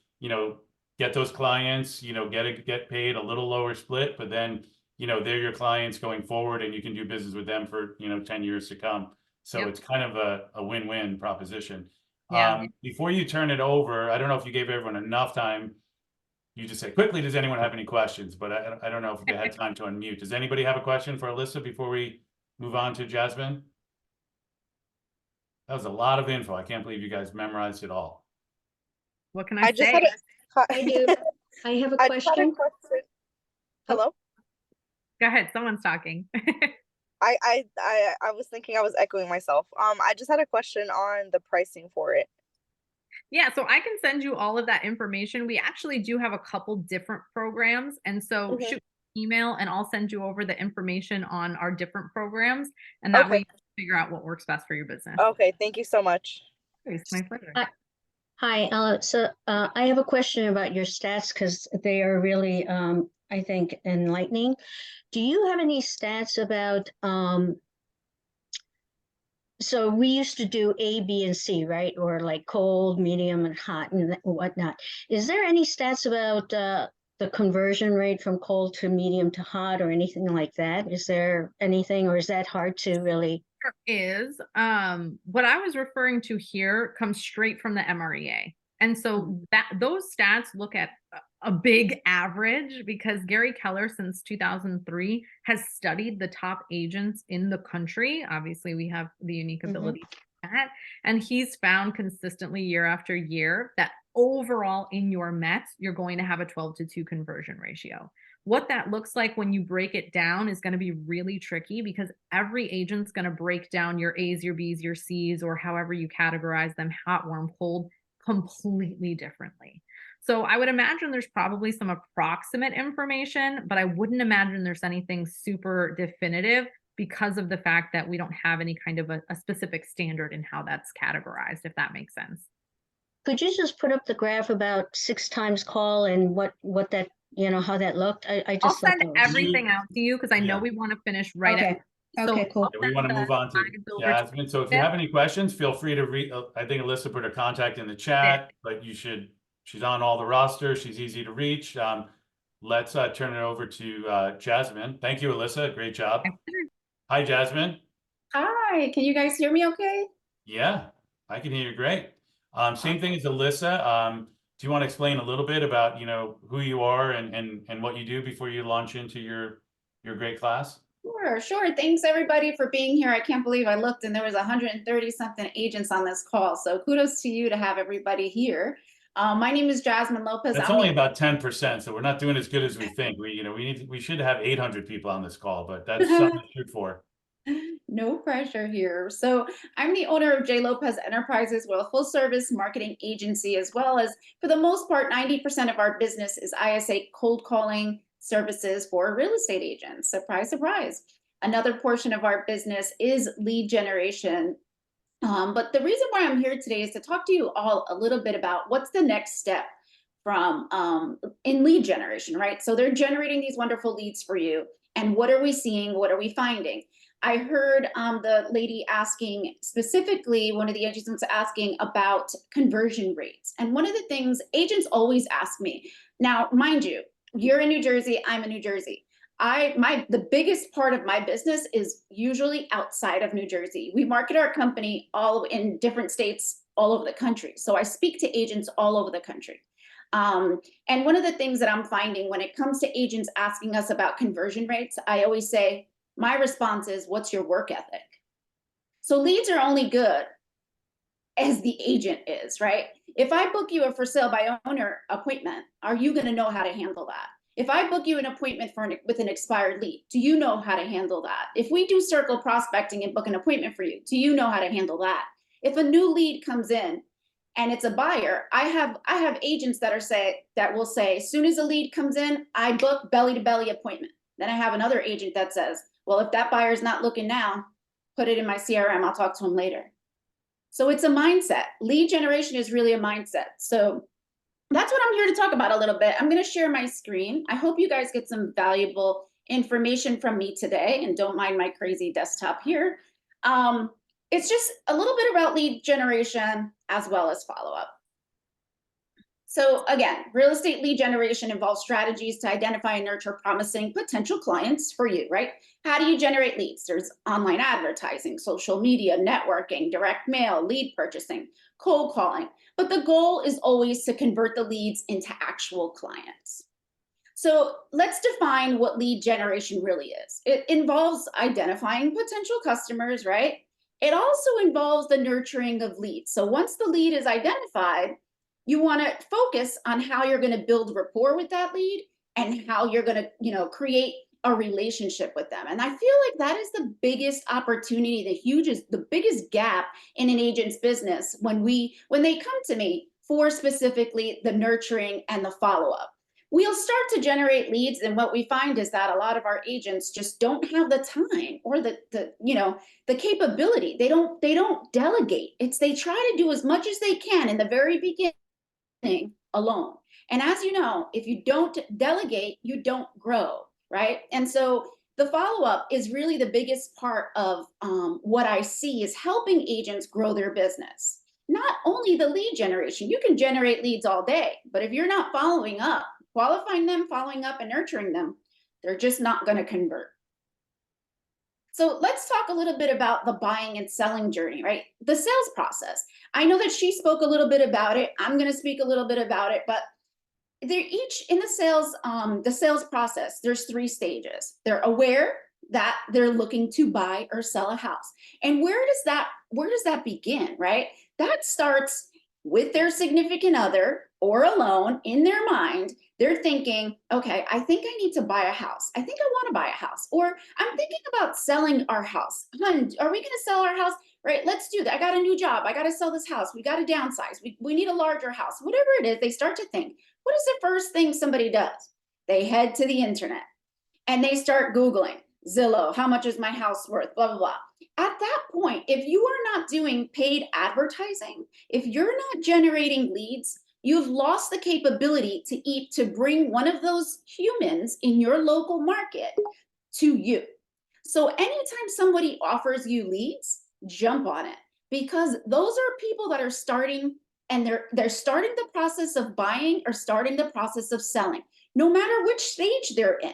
get those clients, get paid a little lower split, but then they're your clients going forward, and you can do business with them for 10 years to come. So It's kind of a win-win proposition. Yeah. Before you turn it over, I don't know if you gave everyone enough time. You just say quickly, does anyone have any questions? But I don't know if they had time to unmute. Does anybody have a question for Alyssa before we move on to Jasmine? That was a lot of info. I can't believe you guys memorized it all. What can I say? I do. I have a question. Hello? Go ahead. Someone's talking. I was thinking I was echoing myself. I just had a question on the pricing for it. Yeah, so I can send you all of that information. We actually do have a couple different programs. And so shoot me an email and I'll send you over the information on our different programs. And that way you can figure out what works best for your business. Okay, thank you so much. It's my pleasure. Hi, Alyssa. I have a question about your stats, because they are really I think, enlightening. Do you have any stats about, so we used to do A, B, and C, right? Or like cold, medium, and hot and whatnot. Is there any stats about the conversion rate from cold to medium to hot or anything like that? Is there anything, or is that hard to really? Is what I was referring to here comes straight from the MREA. And so that those stats look at a big average because Gary Keller since 2003 has studied the top agents in the country. Obviously, we have the unique ability to do that. And he's found consistently year after year that overall in your Mets, you're going to have a 12-to-2 conversion ratio. What that looks like when you break it down is going to be really tricky because every agent's going to break down your A's, your B's, your C's, or however you categorize them, hot, warm, cold, completely differently. So I would imagine there's probably some approximate information, but I wouldn't imagine there's anything super definitive because of the fact that we don't have any kind of a specific standard in how that's categorized, if that makes sense. Could you just put up the graph about 6 times call and what that, you know, how that looked? I I'll just thought send that was- everything out to you because I know we want to finish right Okay. at. Okay, cool. We want to move on to Jasmine. So if you have any questions, feel free to read. I think Alyssa put her contact in the chat, but she's on all the roster. She's easy to reach. Let's turn it over to Jasmine. Thank you, Alyssa. Great job. Hi, Jasmine. Hi, can you guys hear me okay? Yeah, I can hear you great. Same thing as Alyssa. Do you want to explain a little bit about, who you are and what you do before you launch into your great class? Sure. Thanks everybody for being here. I can't believe I looked and there was 130 something agents on this call. So kudos to you to have everybody here. My name is Jasmine Lopez. That's only about 10%, so we're not doing as good as we think. We should have 800 people on this call, but that's something to shoot for. No pressure here. So I'm the owner of J. Lopez Enterprises. We're a full service marketing agency, as well as for the most part, 90% of our business is ISA cold calling services for real estate agents. Surprise, surprise. Another portion of our business is lead generation. But the reason why I'm here today is to talk to you all a little bit about what's the next step from in lead generation, right? So they're generating these wonderful leads for you. And what are we seeing? What are we finding? I heard the lady asking specifically, one of the agents was asking about conversion rates. And one of the things agents always ask me, now, mind you, you're in New Jersey, I'm in New Jersey. The biggest part of my business is usually outside of New Jersey. We market our company all in different states all over the country. So I speak to agents all over the country. And one of the things that I'm finding when it comes to agents asking us about conversion rates, I always say, my response is, what's your work ethic? So leads are only good as the agent is, right? If I book you a for sale by owner appointment, are you going to know how to handle that? If I book you an appointment with an expired lead, do you know how to handle that? If we do circle prospecting and book an appointment for you, do you know how to handle that? If a new lead comes in and it's a buyer, I have agents that will say, as soon as a lead comes in, I book belly to belly appointment. Then I have another agent that says, well, if that buyer's not looking now, put it in my CRM, I'll talk to him later. So it's a mindset. Lead generation is really a mindset. So that's what I'm here to talk about a little bit. I'm going to share my screen. I hope you guys get some valuable information from me today, and don't mind my crazy desktop here. It's just a little bit about lead generation as well as follow-up. So again, real estate lead generation involves strategies to identify and nurture promising potential clients for you, right? How do you generate leads? There's online advertising, social media, networking, direct mail, lead purchasing, cold calling. But the goal is always to convert the leads into actual clients. So let's define what lead generation really is. It involves identifying potential customers, right? It also involves the nurturing of leads. So once the lead is identified, you want to focus on how you're going to build rapport with that lead and how you're going to, create a relationship with them. And I feel like that is the biggest opportunity, the biggest gap in an agent's business when they come to me for specifically the nurturing and the follow-up. We'll start to generate leads, and what we find is that a lot of our agents just don't have the time or the capability. They don't delegate. They try to do as much as they can in the very beginning alone. And as you know, if you don't delegate, you don't grow, right? And so the follow-up is really the biggest part of what I see is helping agents grow their business. Not only the lead generation, you can generate leads all day, but if you're not following up, qualifying them, following up, and nurturing them, they're just not going to convert. So let's talk a little bit about the buying and selling journey, right? The sales process. I know that she spoke a little bit about it. I'm going to speak a little bit about it, but they're each in the sales process, there's 3 stages. They're aware that they're looking to buy or sell a house. And where does that begin, right? That starts with their significant other or alone in their mind. They're thinking, okay, I think I need to buy a house. I think I want to buy a house. Or I'm thinking about selling our house. Hun, are we going to sell our house? Right, let's do that. I got a new job. I got to sell this house. We got to downsize. We need a larger house. Whatever it is, they start to think, what is the first thing somebody does? They head to the internet and they start Googling Zillow, how much is my house worth, blah, blah, blah. At that point, if you are not doing paid advertising, if you're not generating leads, you've lost the capability to bring one of those humans in your local market to you. So anytime somebody offers you leads, jump on it, because those are people that are starting, and they're starting the process of buying or starting the process of selling, no matter which stage they're in.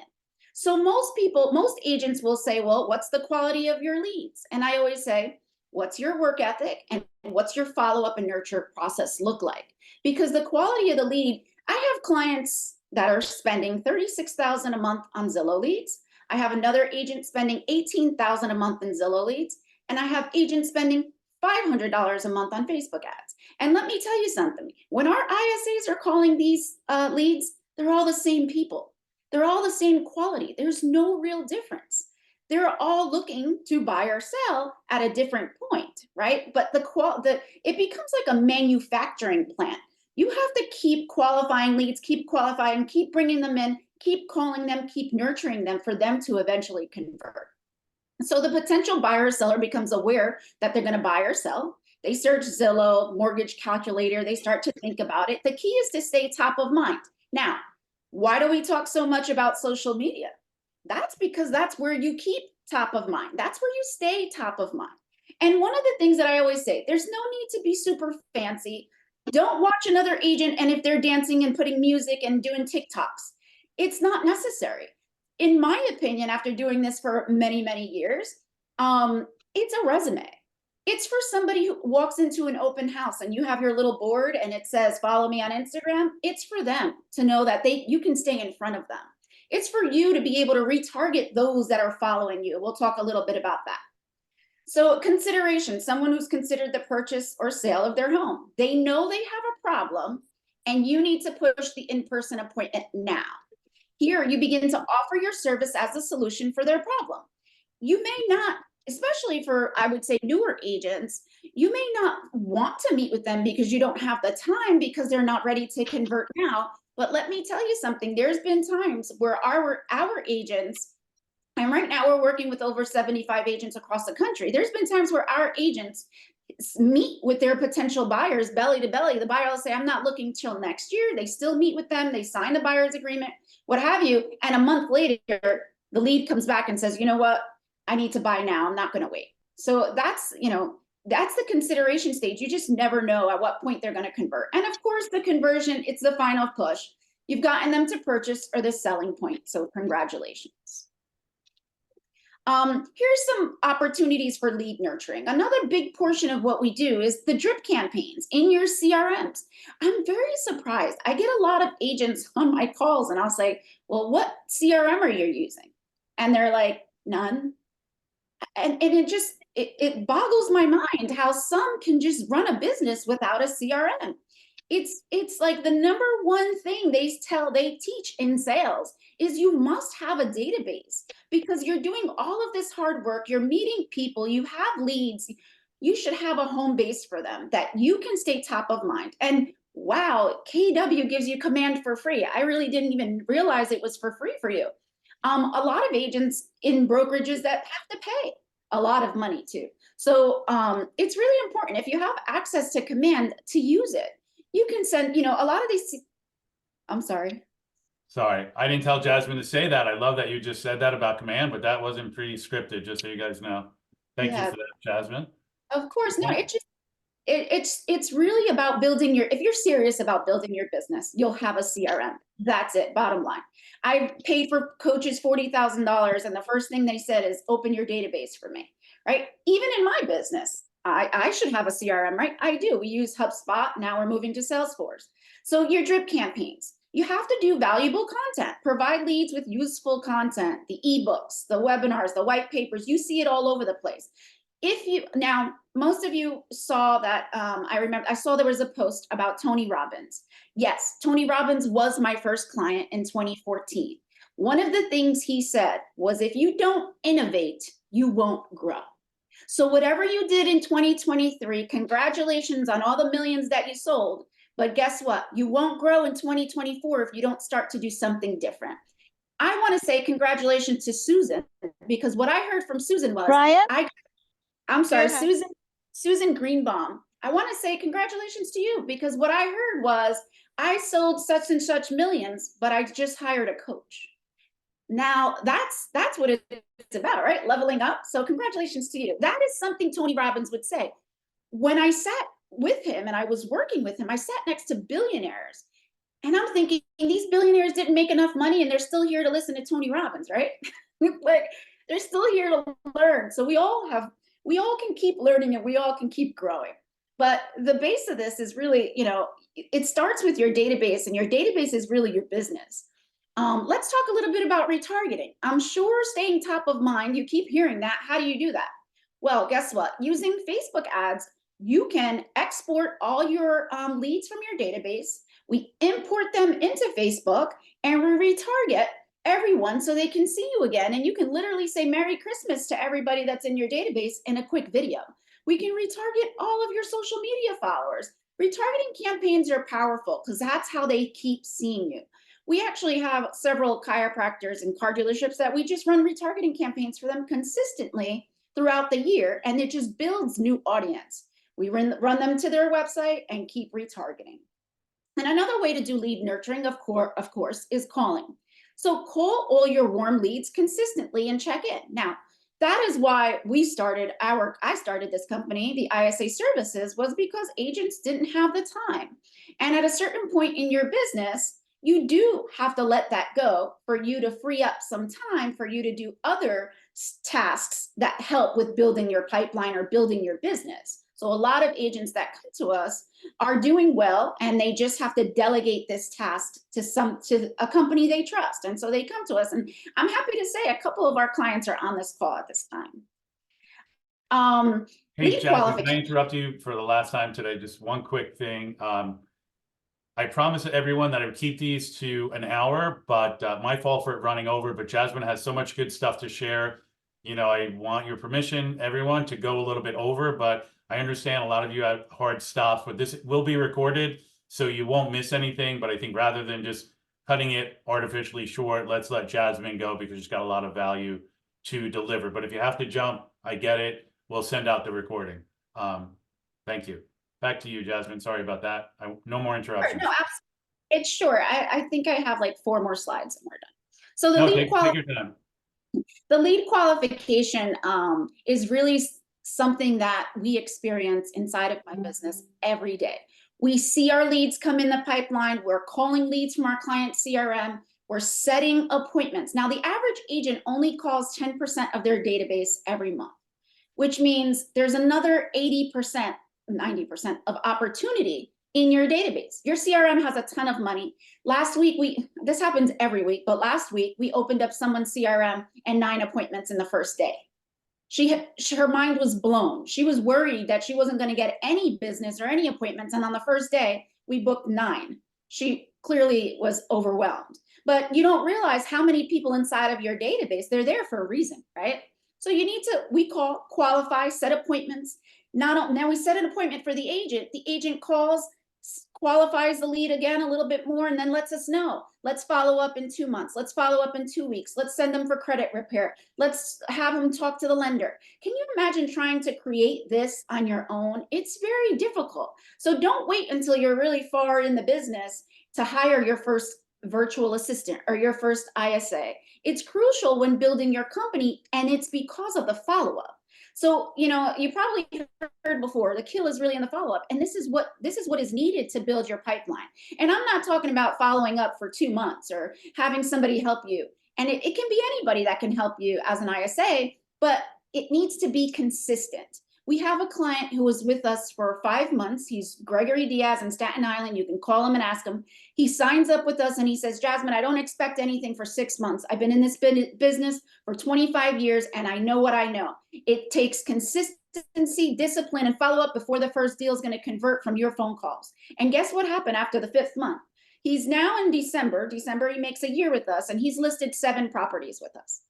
So most agents will say, well, what's the quality of your leads? And I always say, what's your work ethic and what's your follow-up and nurture process look like? Because the quality of the lead, I have clients that are spending $36,000 a month on Zillow leads. I have another agent spending $18,000 a month in Zillow leads. And I have agents spending $500 a month on Facebook ads. And let me tell you something, when our ISAs are calling these leads, they're all the same people. They're all the same quality. There's no real difference. They're all looking to buy or sell at a different point, right? But it becomes like a manufacturing plant. You have to keep qualifying leads, keep qualifying, keep bringing them in, keep calling them, keep nurturing them for them to eventually convert. So the potential buyer or seller becomes aware that they're going to buy or sell. They search Zillow, mortgage calculator. They start to think about it. The key is to stay top of mind. Now, why do we talk so much about social media? That's because that's where you keep top of mind. That's where you stay top of mind. And one of the things that I always say, there's no need to be super fancy. Don't watch another agent and if they're dancing and putting music and doing TikToks. It's not necessary. In my opinion, after doing this for many, many years, it's a resume. It's for somebody who walks into an open house and you have your little board and it says, follow me on Instagram. It's for them to know that you can stay in front of them. It's for you to be able to retarget those that are following you. We'll talk a little bit about that. So consideration, someone who's considered the purchase or sale of their home. They know they have a problem and you need to push the in-person appointment now. Here, you begin to offer your service as a solution for their problem. You may not, especially for, I would say, newer agents, you may not want to meet with them because you don't have the time because they're not ready to convert now. But let me tell you something, there's been times where our agents, and right now we're working with over 75 agents across the country. There's been times where our agents meet with their potential buyers belly to belly. The buyer will say, I'm not looking till next year. They still meet with them. They sign the buyer's agreement, what have you. And a month later, the lead comes back and says, you know what? I need to buy now. I'm not going to wait. So that's the consideration stage. You just never know at what point they're going to convert. And of course, the conversion, it's the final push. You've gotten them to purchase or the selling point. So congratulations. Here's some opportunities for lead nurturing. Another big portion of what we do is the drip campaigns in your CRMs. I'm very surprised. I get a lot of agents on my calls and I'll say, well, what CRM are you using? And they're like, none. And it boggles my mind how some can just run a business without a CRM. It's like the number one thing they teach in sales is you must have a database because you're doing all of this hard work. You're meeting people, you have leads. You should have a home base for them that you can stay top of mind. And wow, KW gives you command for free. I really didn't even realize it was for free for you. A lot of agents in brokerages that have to pay a lot of money too. So it's really important if you have access to command to use it. you can send, a lot of these, I'm sorry. Sorry, I didn't tell Jasmine to say that. I love that you just said that about command, but that wasn't pre-scripted, just so you guys know. Thank you Yeah. for that, Jasmine. Of course, no, Yeah. it's really about building if you're serious about building your business, you'll have a CRM. That's it, bottom line. I paid for coaches $40,000 and the first thing they said is open your database for me, right? Even in my business, I should have a CRM, right? I do. We use HubSpot. Now we're moving to Salesforce. So your drip campaigns, you have to do valuable content, provide leads with useful content, the ebooks, the webinars, the white papers, you see it all over the place. Now, most of you saw that, I saw there was a post about Tony Robbins. Yes, Tony Robbins was my first client in 2014. One of the things he said was, if you don't innovate, you won't grow. So whatever you did in 2023, congratulations on all the millions that you sold. But guess what? You won't grow in 2024 if you don't start to do something different. I want to say congratulations to Susan, because what I heard from Susan was, Brian? I'm sorry, Go ahead. Susan Greenbaum. I want to say congratulations to you, because what I heard was, I sold such and such millions, but I just hired a coach. Now that's what it's about, right? Leveling up. So congratulations to you. That is something Tony Robbins would say. When I sat with him and I was working with him, I sat next to billionaires, and I'm thinking, these billionaires didn't make enough money and they're still here to listen to Tony Robbins, right? Like, they're still here to learn. So we all can keep learning and we all can keep growing. But the base of this is really, it starts with your database, and your database is really your business. Let's talk a little bit about retargeting. I'm sure staying top of mind, you keep hearing that. How do you do that? Well, guess what? Using Facebook ads, you can export all your leads from your database. We import them into Facebook and we retarget everyone so they can see you again. And you can literally say Merry Christmas to everybody that's in your database in a quick video. We can retarget all of your social media followers. Retargeting campaigns are powerful because that's how they keep seeing you. We actually have several chiropractors and car dealerships that we just run retargeting campaigns for them consistently throughout the year, and it just builds new audience. We run them to their website and keep retargeting. And another way to do lead nurturing, of course, is calling. So call all your warm leads consistently and check in. Now, that is why I started this company, the ISA Services, was because agents didn't have the time. And at a certain point in your business, you do have to let that go for you to free up some time for you to do other tasks that help with building your pipeline or building your business. So a lot of agents that come to us are doing well, and they just have to delegate this task to a company they trust. And so they come to us, and I'm happy to say a couple of our clients are on this call at this time. Hey, Jasmine, can I interrupt you for the last time today? Just one quick thing. I promised everyone that I would keep these to an hour, but my fault for it running over. But Jasmine has so much good stuff to share. I want your permission, everyone, to go a little bit over, but I understand a lot of you have hard stops, but this will be recorded, so you won't miss anything. But I think rather than just cutting it artificially short, let's let Jasmine go, because she's got a lot of value to deliver. But if you have to jump, I get it. We'll send out the recording. Thank you. Back to you, Jasmine. Sorry about that. No more interruptions. No, absolutely. It's sure. I think I have like 4 more slides and we're done. So Take your time. The lead qualification is really something that we experience inside of my business every day. We see our leads come in the pipeline. We're calling leads from our client CRM. We're setting appointments. Now, the average agent only calls 10% of their database every month, which means there's another 80%, 90% of opportunity in your database. Your CRM has a ton of money. Last week, this happens every week, but last week we opened up someone's CRM and 9 appointments in the first day. Her mind was blown. She was worried that she wasn't going to get any business or any appointments. And on the first day, we booked 9. She clearly was overwhelmed. But you don't realize how many people inside of your database, they're there for a reason, right? So we call, qualify, set appointments. Now we set an appointment for the agent. The agent calls, qualifies the lead again a little bit more and then lets us know. Let's follow up in 2 months. Let's follow up in 2 weeks. Let's send them for credit repair. Let's have them talk to the lender. Can you imagine trying to create this on your own? It's very difficult. So don't wait until you're really far in the business to hire your first virtual assistant or your first ISA. It's crucial when building your company, and it's because of the follow-up. So, you know, you probably heard before, the kill is really in the follow-up. And this is what is needed to build your pipeline. And I'm not talking about following up for 2 months or having somebody help you. And it can be anybody that can help you as an ISA, but it needs to be consistent. We have a client who was with us for 5 months. He's Gregory Diaz in Staten Island. You can call him and ask him. He signs up with us and he says, Jasmine, I don't expect anything for 6 months. I've been in this business for 25 years and I know what I know. It takes consistency, discipline, and follow up before the first deal is going to convert from your phone calls. And guess what happened after the 5th month? He's now in December, he makes a year with us and he's listed 7 properties with us.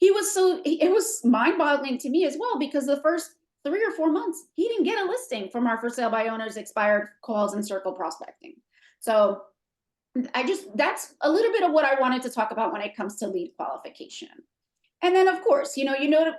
It was mind-boggling to me as well, because the first 3 or 4 months, he didn't get a listing from our for sale by owners, expired calls, and circle prospecting. So that's a little bit of what I wanted to talk about when it comes to lead qualification. And then of course, you know,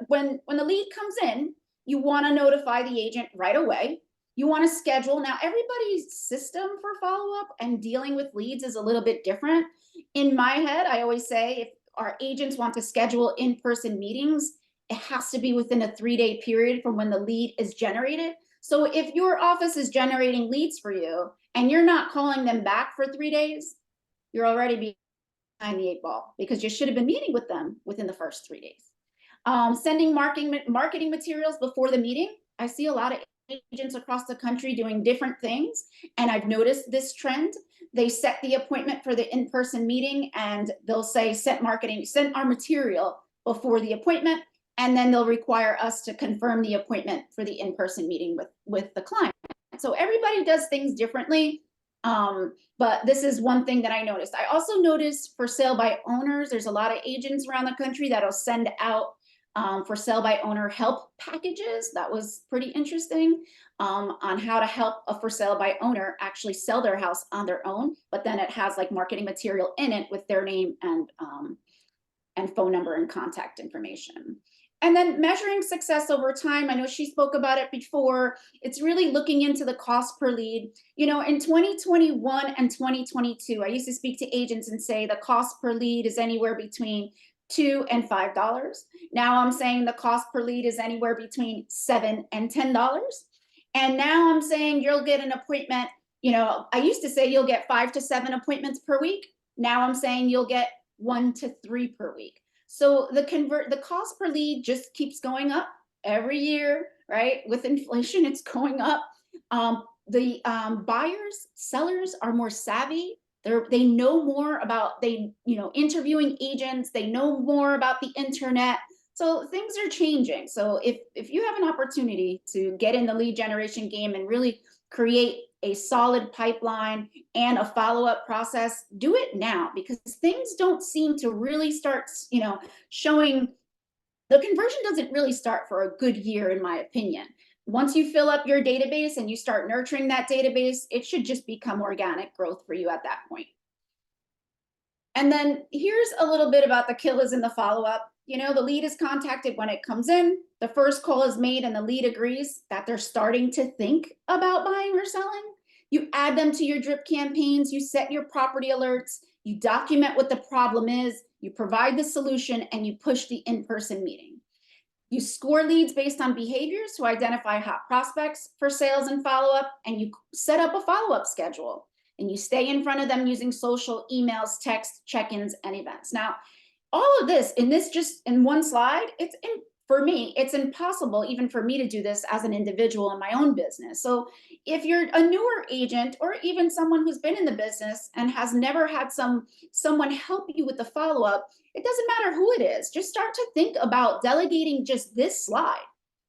when the lead comes in, you want to notify the agent right away. You want to schedule. Now, everybody's system for follow-up and dealing with leads is a little bit different. In my head, I always say if our agents want to schedule in-person meetings, it has to be within a 3-day period from when the lead is generated. So if your office is generating leads for you and you're not calling them back for 3 days, you're already behind the 8 ball, because you should have been meeting with them within the first 3 days. Sending marketing materials before the meeting. I see a lot of agents across the country doing different things, and I've noticed this trend. They set the appointment for the in-person meeting and they'll say, send our material before the appointment. And then they'll require us to confirm the appointment for the in-person meeting with the client. So everybody does things differently. But this is one thing that I noticed. I also noticed for sale by owners, there's a lot of agents around the country that'll send out for sale by owner help packages. That was pretty interesting on how to help a for sale by owner actually sell their house on their own. But then it has like marketing material in it with their name and phone number and contact information. And then measuring success over time. I know she spoke about it before. It's really looking into the cost per lead. You know, in 2021 and 2022, I used to speak to agents and say the cost per lead is anywhere between $2 and $5. Now I'm saying the cost per lead is anywhere between $7 and $10. And now I'm saying you'll get an appointment. You know, I used to say you'll get 5 to 7 appointments per week. Now I'm saying you'll get 1 to 3 per week. So the cost per lead just keeps going up every year, right? With inflation, it's going up. The buyers, sellers are more savvy. They know more about interviewing agents. They know more about the internet. So things are changing. So if you have an opportunity to get in the lead generation game and really create a solid pipeline and a follow-up process, do it now, because things don't seem to really start, showing. The conversion doesn't really start for a good year, in my opinion. Once you fill up your database and you start nurturing that database, it should just become organic growth for you at that point. And then here's a little bit about the kill is in the follow-up. You know, the lead is contacted when it comes in, the first call is made and the lead agrees that they're starting to think about buying or selling. You add them to your drip campaigns, you set your property alerts, you document what the problem is, you provide the solution, and you push the in-person meeting. You score leads based on behaviors to identify hot prospects for sales and follow-up, and you set up a follow-up schedule. And you stay in front of them using social, emails, text, check-ins, and events. Now, all of this just in one slide, for me, it's impossible even for me to do this as an individual in my own business. So if you're a newer agent or even someone who's been in the business and has never had someone help you with the follow-up, it doesn't matter who it is. Just start to think about delegating just this slide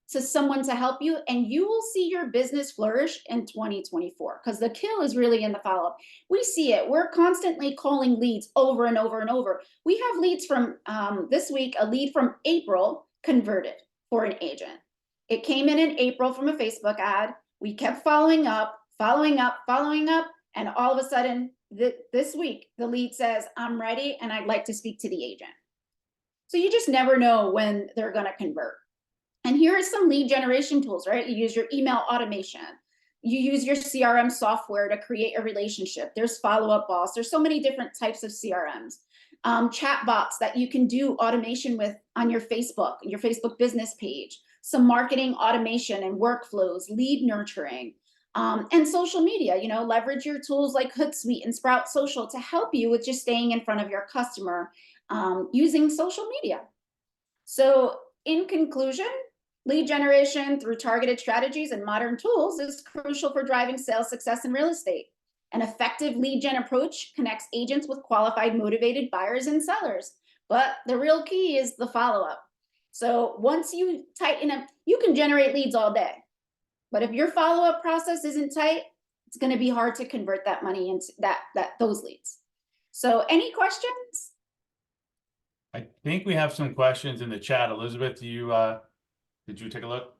to someone to help you, and you will see your business flourish in 2024, because the kill is really in the follow-up. We see it. We're constantly calling leads over and over and over. We have leads from this week, a lead from April converted for an agent. It came in April from a Facebook ad. We kept following up. following up, and all of a sudden, this week, the lead says, I'm ready and I'd like to speak to the agent. So you just never know when they're gonna convert. And here are some lead generation tools, right? You use your email automation. You use your CRM software to create a relationship. There's Follow-Up Boss. There's so many different types of CRMs. Chat bots that you can do automation with on your Facebook business page. Some marketing automation and workflows, lead nurturing, and social media. You know, leverage your tools like Hootsuite and Sprout Social to help you with just staying in front of your customer using social media. So in conclusion, lead generation through targeted strategies and modern tools is crucial for driving sales success in real estate. An effective lead gen approach connects agents with qualified, motivated buyers and sellers. But the real key is the follow-up. So once you tighten up, you can generate leads all day. But if your follow-up process isn't tight, it's going to be hard to convert that money into those leads. So any questions? I think we have some questions in the chat. Elizabeth, did you take a look?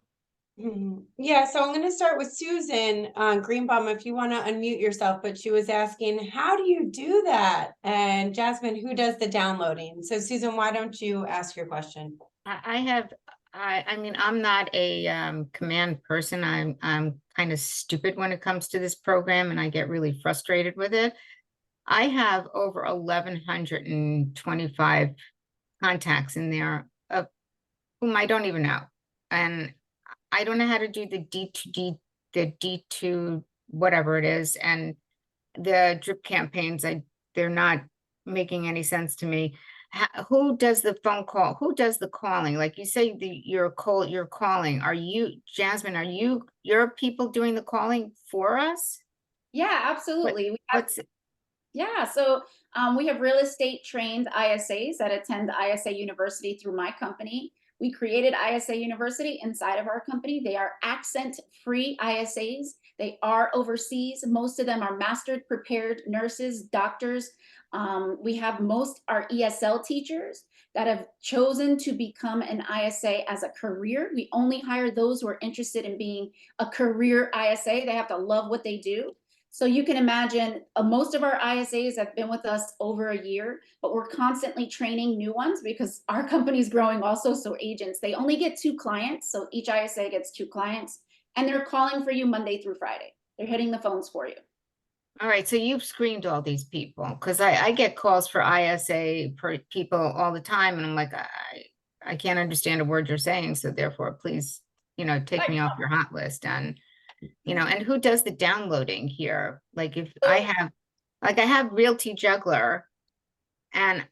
Yeah, so I'm going to start with Susan Greenbaum, if you want to unmute yourself, but she was asking, how do you do that? And Jasmine, who does the downloading? So Susan, why don't you ask your question? I mean, I'm not a command person. I'm kind of stupid when it comes to this program, and I get really frustrated with it. I have over 1,125 contacts in there of whom I don't even know. And I don't know how to do the D2D, the D2, whatever it is. And the drip campaigns, they're not making any sense to me. Who does the phone call? Who does the calling? Like you say, you're calling. Are you, Jasmine, you're people doing the calling for us? Yeah, absolutely. Yeah, so we have real estate trained ISAs that attend ISA University through my company. We created ISA University inside of our company. They are accent-free ISAs. They are overseas. Most of them are mastered, prepared nurses, doctors. We have most are ESL teachers that have chosen to become an ISA as a career. We only hire those who are interested in being a career ISA. They have to love what they do. So you can imagine most of our ISAs have been with us over a year, but we're constantly training new ones because our company is growing also. So agents, they only get 2 clients. So each ISA gets 2 clients and they're calling for you Monday through Friday. They're hitting the phones for you. All right, so you've screened all these people because I get calls for ISA people all the time, and I'm like, I can't understand a word you're saying, so therefore, please, take me off your hot list. And and who does the downloading here? Like if I have Realty Juggler, and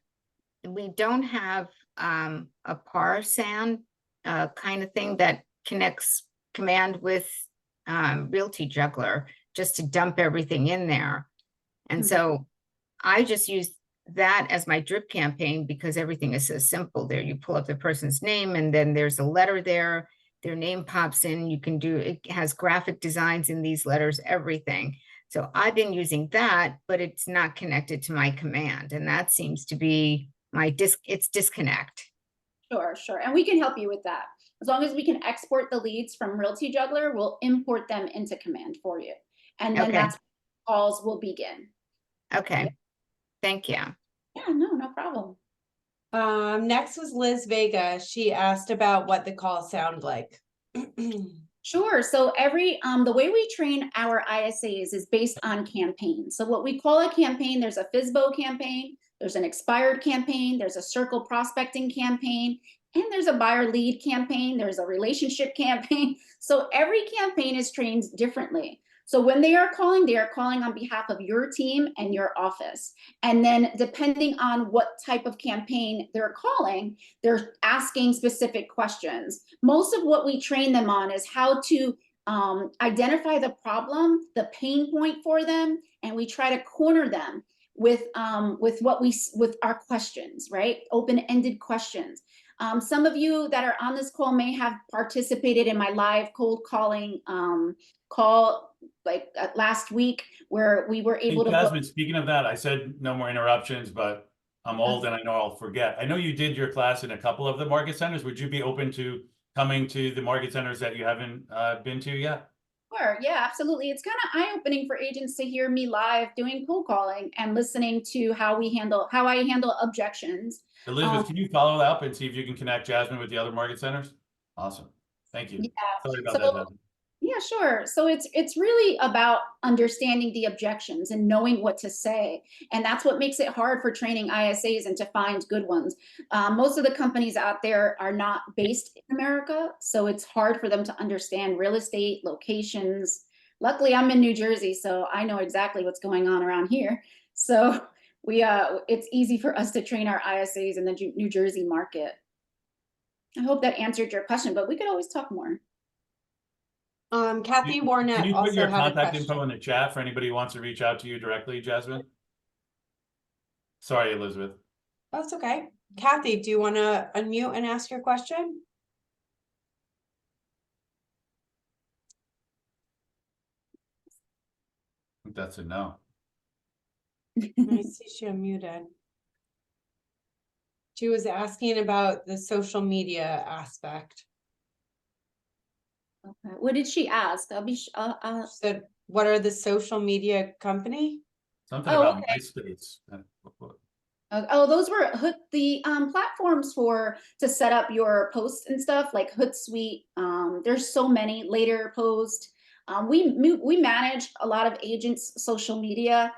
we don't have a par sound kind of thing that connects command with Realty Juggler, just to dump everything in there. And so I just use that as my drip campaign because everything is so simple there. You pull up the person's name and then there's a letter there, their name pops in, it has graphic designs in these letters, everything. So I've been using that, but it's not connected to my command. And that seems to be it's disconnect. Sure. And we can help you with that. As long as we can export the leads from Realty Juggler, we'll import them into command for you. And then that's when calls will begin. Okay. Thank you. Yeah, no problem. Next was Liz Vega. She asked about what the calls sound like. Sure. So the way we train our ISAs is based on campaigns. So what we call a campaign, there's a FSBO campaign, there's an expired campaign, there's a circle prospecting campaign, and there's a buyer lead campaign, there's a relationship campaign. So every campaign is trained differently. So when they are calling on behalf of your team and your office. And then depending on what type of campaign they're calling, they're asking specific questions. Most of what we train them on is how to identify the problem, the pain point for them, and we try to corner them with our questions, right? Open-ended questions. Some of you that are on this call may have participated in my live cold calling call last week where we were able to. Jasmine, speaking of that, I said no more interruptions, but I'm old and I know I'll forget. I know you did your class in a couple of the market centers. Would you be open to coming to the market centers that you haven't been to yet? Sure, yeah, absolutely. It's kind of eye-opening for agents to hear me live doing cold calling and listening to how I handle objections. Elizabeth, can you follow up and see if you can connect Jasmine with the other market centers? Awesome. Thank you. Yeah. Sorry about So, that, Jasmine. yeah, sure. So it's really about understanding the objections and knowing what to say. And that's what makes it hard for training ISAs and to find good ones. Most of the companies out there are not based in America, so it's hard for them to understand real estate, locations. Luckily, I'm in New Jersey, so I know exactly what's going on around here. So it's easy for us to train our ISAs in the New Jersey market. I hope that answered your question, but we could always talk more. Kathy Can Warnett you put also your had a contact info question. in the chat for anybody who wants to reach out to you directly, Jasmine? Sorry, Elizabeth. That's okay. Kathy, do you want to unmute and ask your question? I think that's a no. I see she unmuted. She was asking about the social media aspect. Okay. What did she ask? So what are the social media company? Something Oh, about okay. MySpace. Oh, those were the platforms to set up your posts and stuff like Hootsuite. There's so many. Later Post. We manage a lot of agents' social media.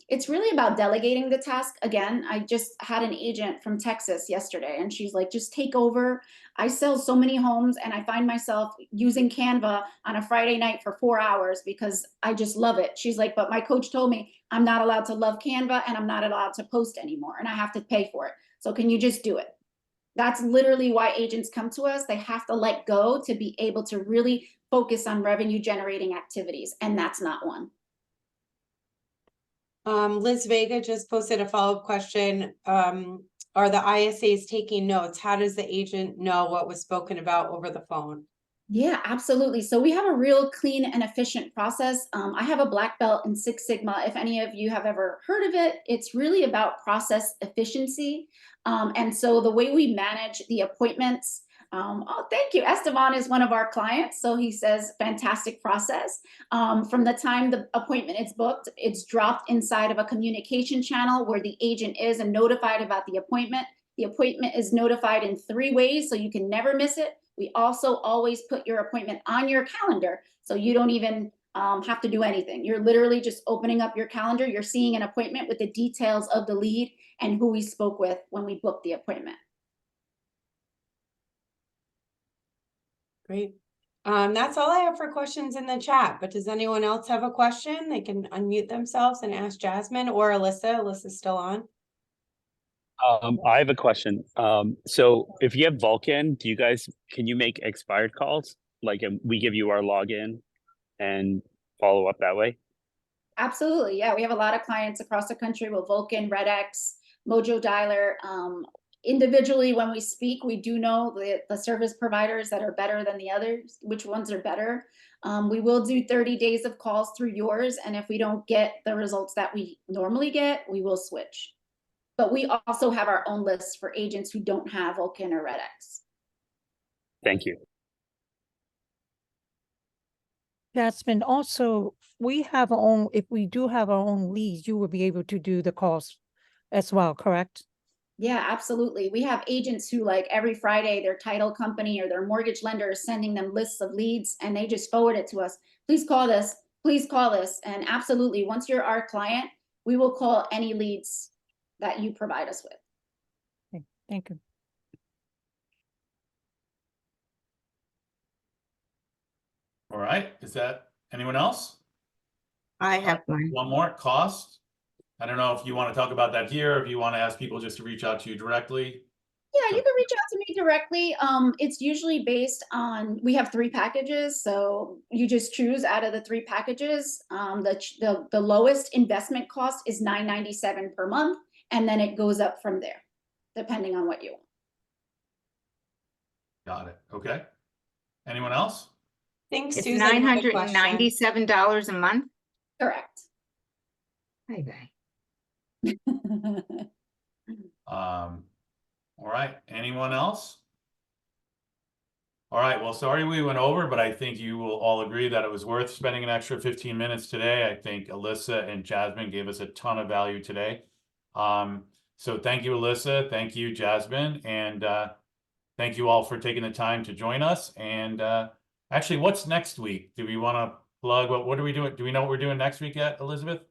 It's really about delegating the task. Again, I just had an agent from Texas yesterday, and she's like, "Just take over. I sell so many homes, and I find myself using Canva on a Friday night for 4 hours because I just love it." She's like, "But my coach told me I'm not allowed to love Canva and I'm not allowed to post anymore, and I have to pay for it. So can you just do it?" That's literally why agents come to us. They have to let go to be able to really focus on revenue generating activities, and that's not one. Liz Vega just posted a follow-up question. Are the ISAs taking notes? How does the agent know what was spoken about over the phone? Yeah, absolutely. So we have a real clean and efficient process. I have a black belt in Six Sigma. If any of you have ever heard of it, it's really about process efficiency. And so the way we manage the appointments, oh, thank you. Esteban is one of our clients. So he says, fantastic process. From the time the appointment is booked, it's dropped inside of a communication channel where the agent is and notified about the appointment. The appointment is notified in 3 ways, so you can never miss it. We also always put your appointment on your calendar, so you don't even have to do anything. You're literally just opening up your calendar. You're seeing an appointment with the details of the lead and who we spoke with when we booked the appointment. Great. That's all I have for questions in the chat, but does anyone else have a question? They can unmute themselves and ask Jasmine or Alyssa. Alyssa's still on. I have a question. So if you have Vulcan, can you make expired calls? Like we give you our login and follow up that way? Absolutely. Yeah, we have a lot of clients across the country with Vulcan, RedX, Mojo Dialer. Individually, when we speak, we do know the service providers that are better than the others, which ones are better. We will do 30 days of calls through yours. And if we don't get the results that we normally get, we will switch. But we also have our own lists for agents who don't have Vulcan or RedX. Thank you. Jasmine, also, we have our own, if we do have our own leads, you will be able to do the calls as well, correct? Yeah, absolutely. We have agents who, like, every Friday, their title company or their mortgage lender is sending them lists of leads, and they just forward it to us. Please call this. Please call this. And absolutely, once you're our client, we will call any leads that you provide us with. Okay, thank you. All right. Is that anyone else? I have one. One more, cost. I don't know if you want to talk about that here, or if you want to ask people just to reach out to you directly. Yeah, you can reach out to me directly. It's usually based on, we have 3 packages, so you just choose out of the 3 packages. The lowest investment cost is $9.97 per month, and then it goes up from there, depending on what you want. Got it. Okay. Anyone else? Thanks, It's Susan. had a question. $997 a month. Correct. Bye-bye. All right. Anyone else? All right, well, sorry we went over, but I think you will all agree that it was worth spending an extra 15 minutes today. I think Alyssa and Jasmine gave us a ton of value today. So thank you, Alyssa. Thank you, Jasmine. And thank you all for taking the time to join us. And actually, what's next week? Do we want to plug? What are we doing? Do we know what we're doing next week yet, Elizabeth?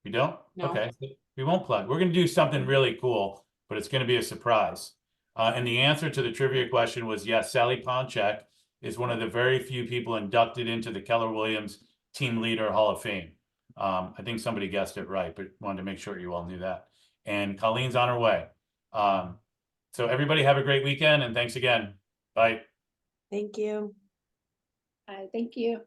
We don't? No. Okay, we won't plug. We're going to do something really cool, but it's going to be a surprise. And the answer to the trivia question was yes, Sally Ponchek is one of the very few people inducted into the Keller Williams Team Leader Hall of Fame. I think somebody guessed it right, but wanted to make sure you all knew that. And Colleen's on her way. So everybody have a great weekend and thanks again. Bye. Thank you. Thank you.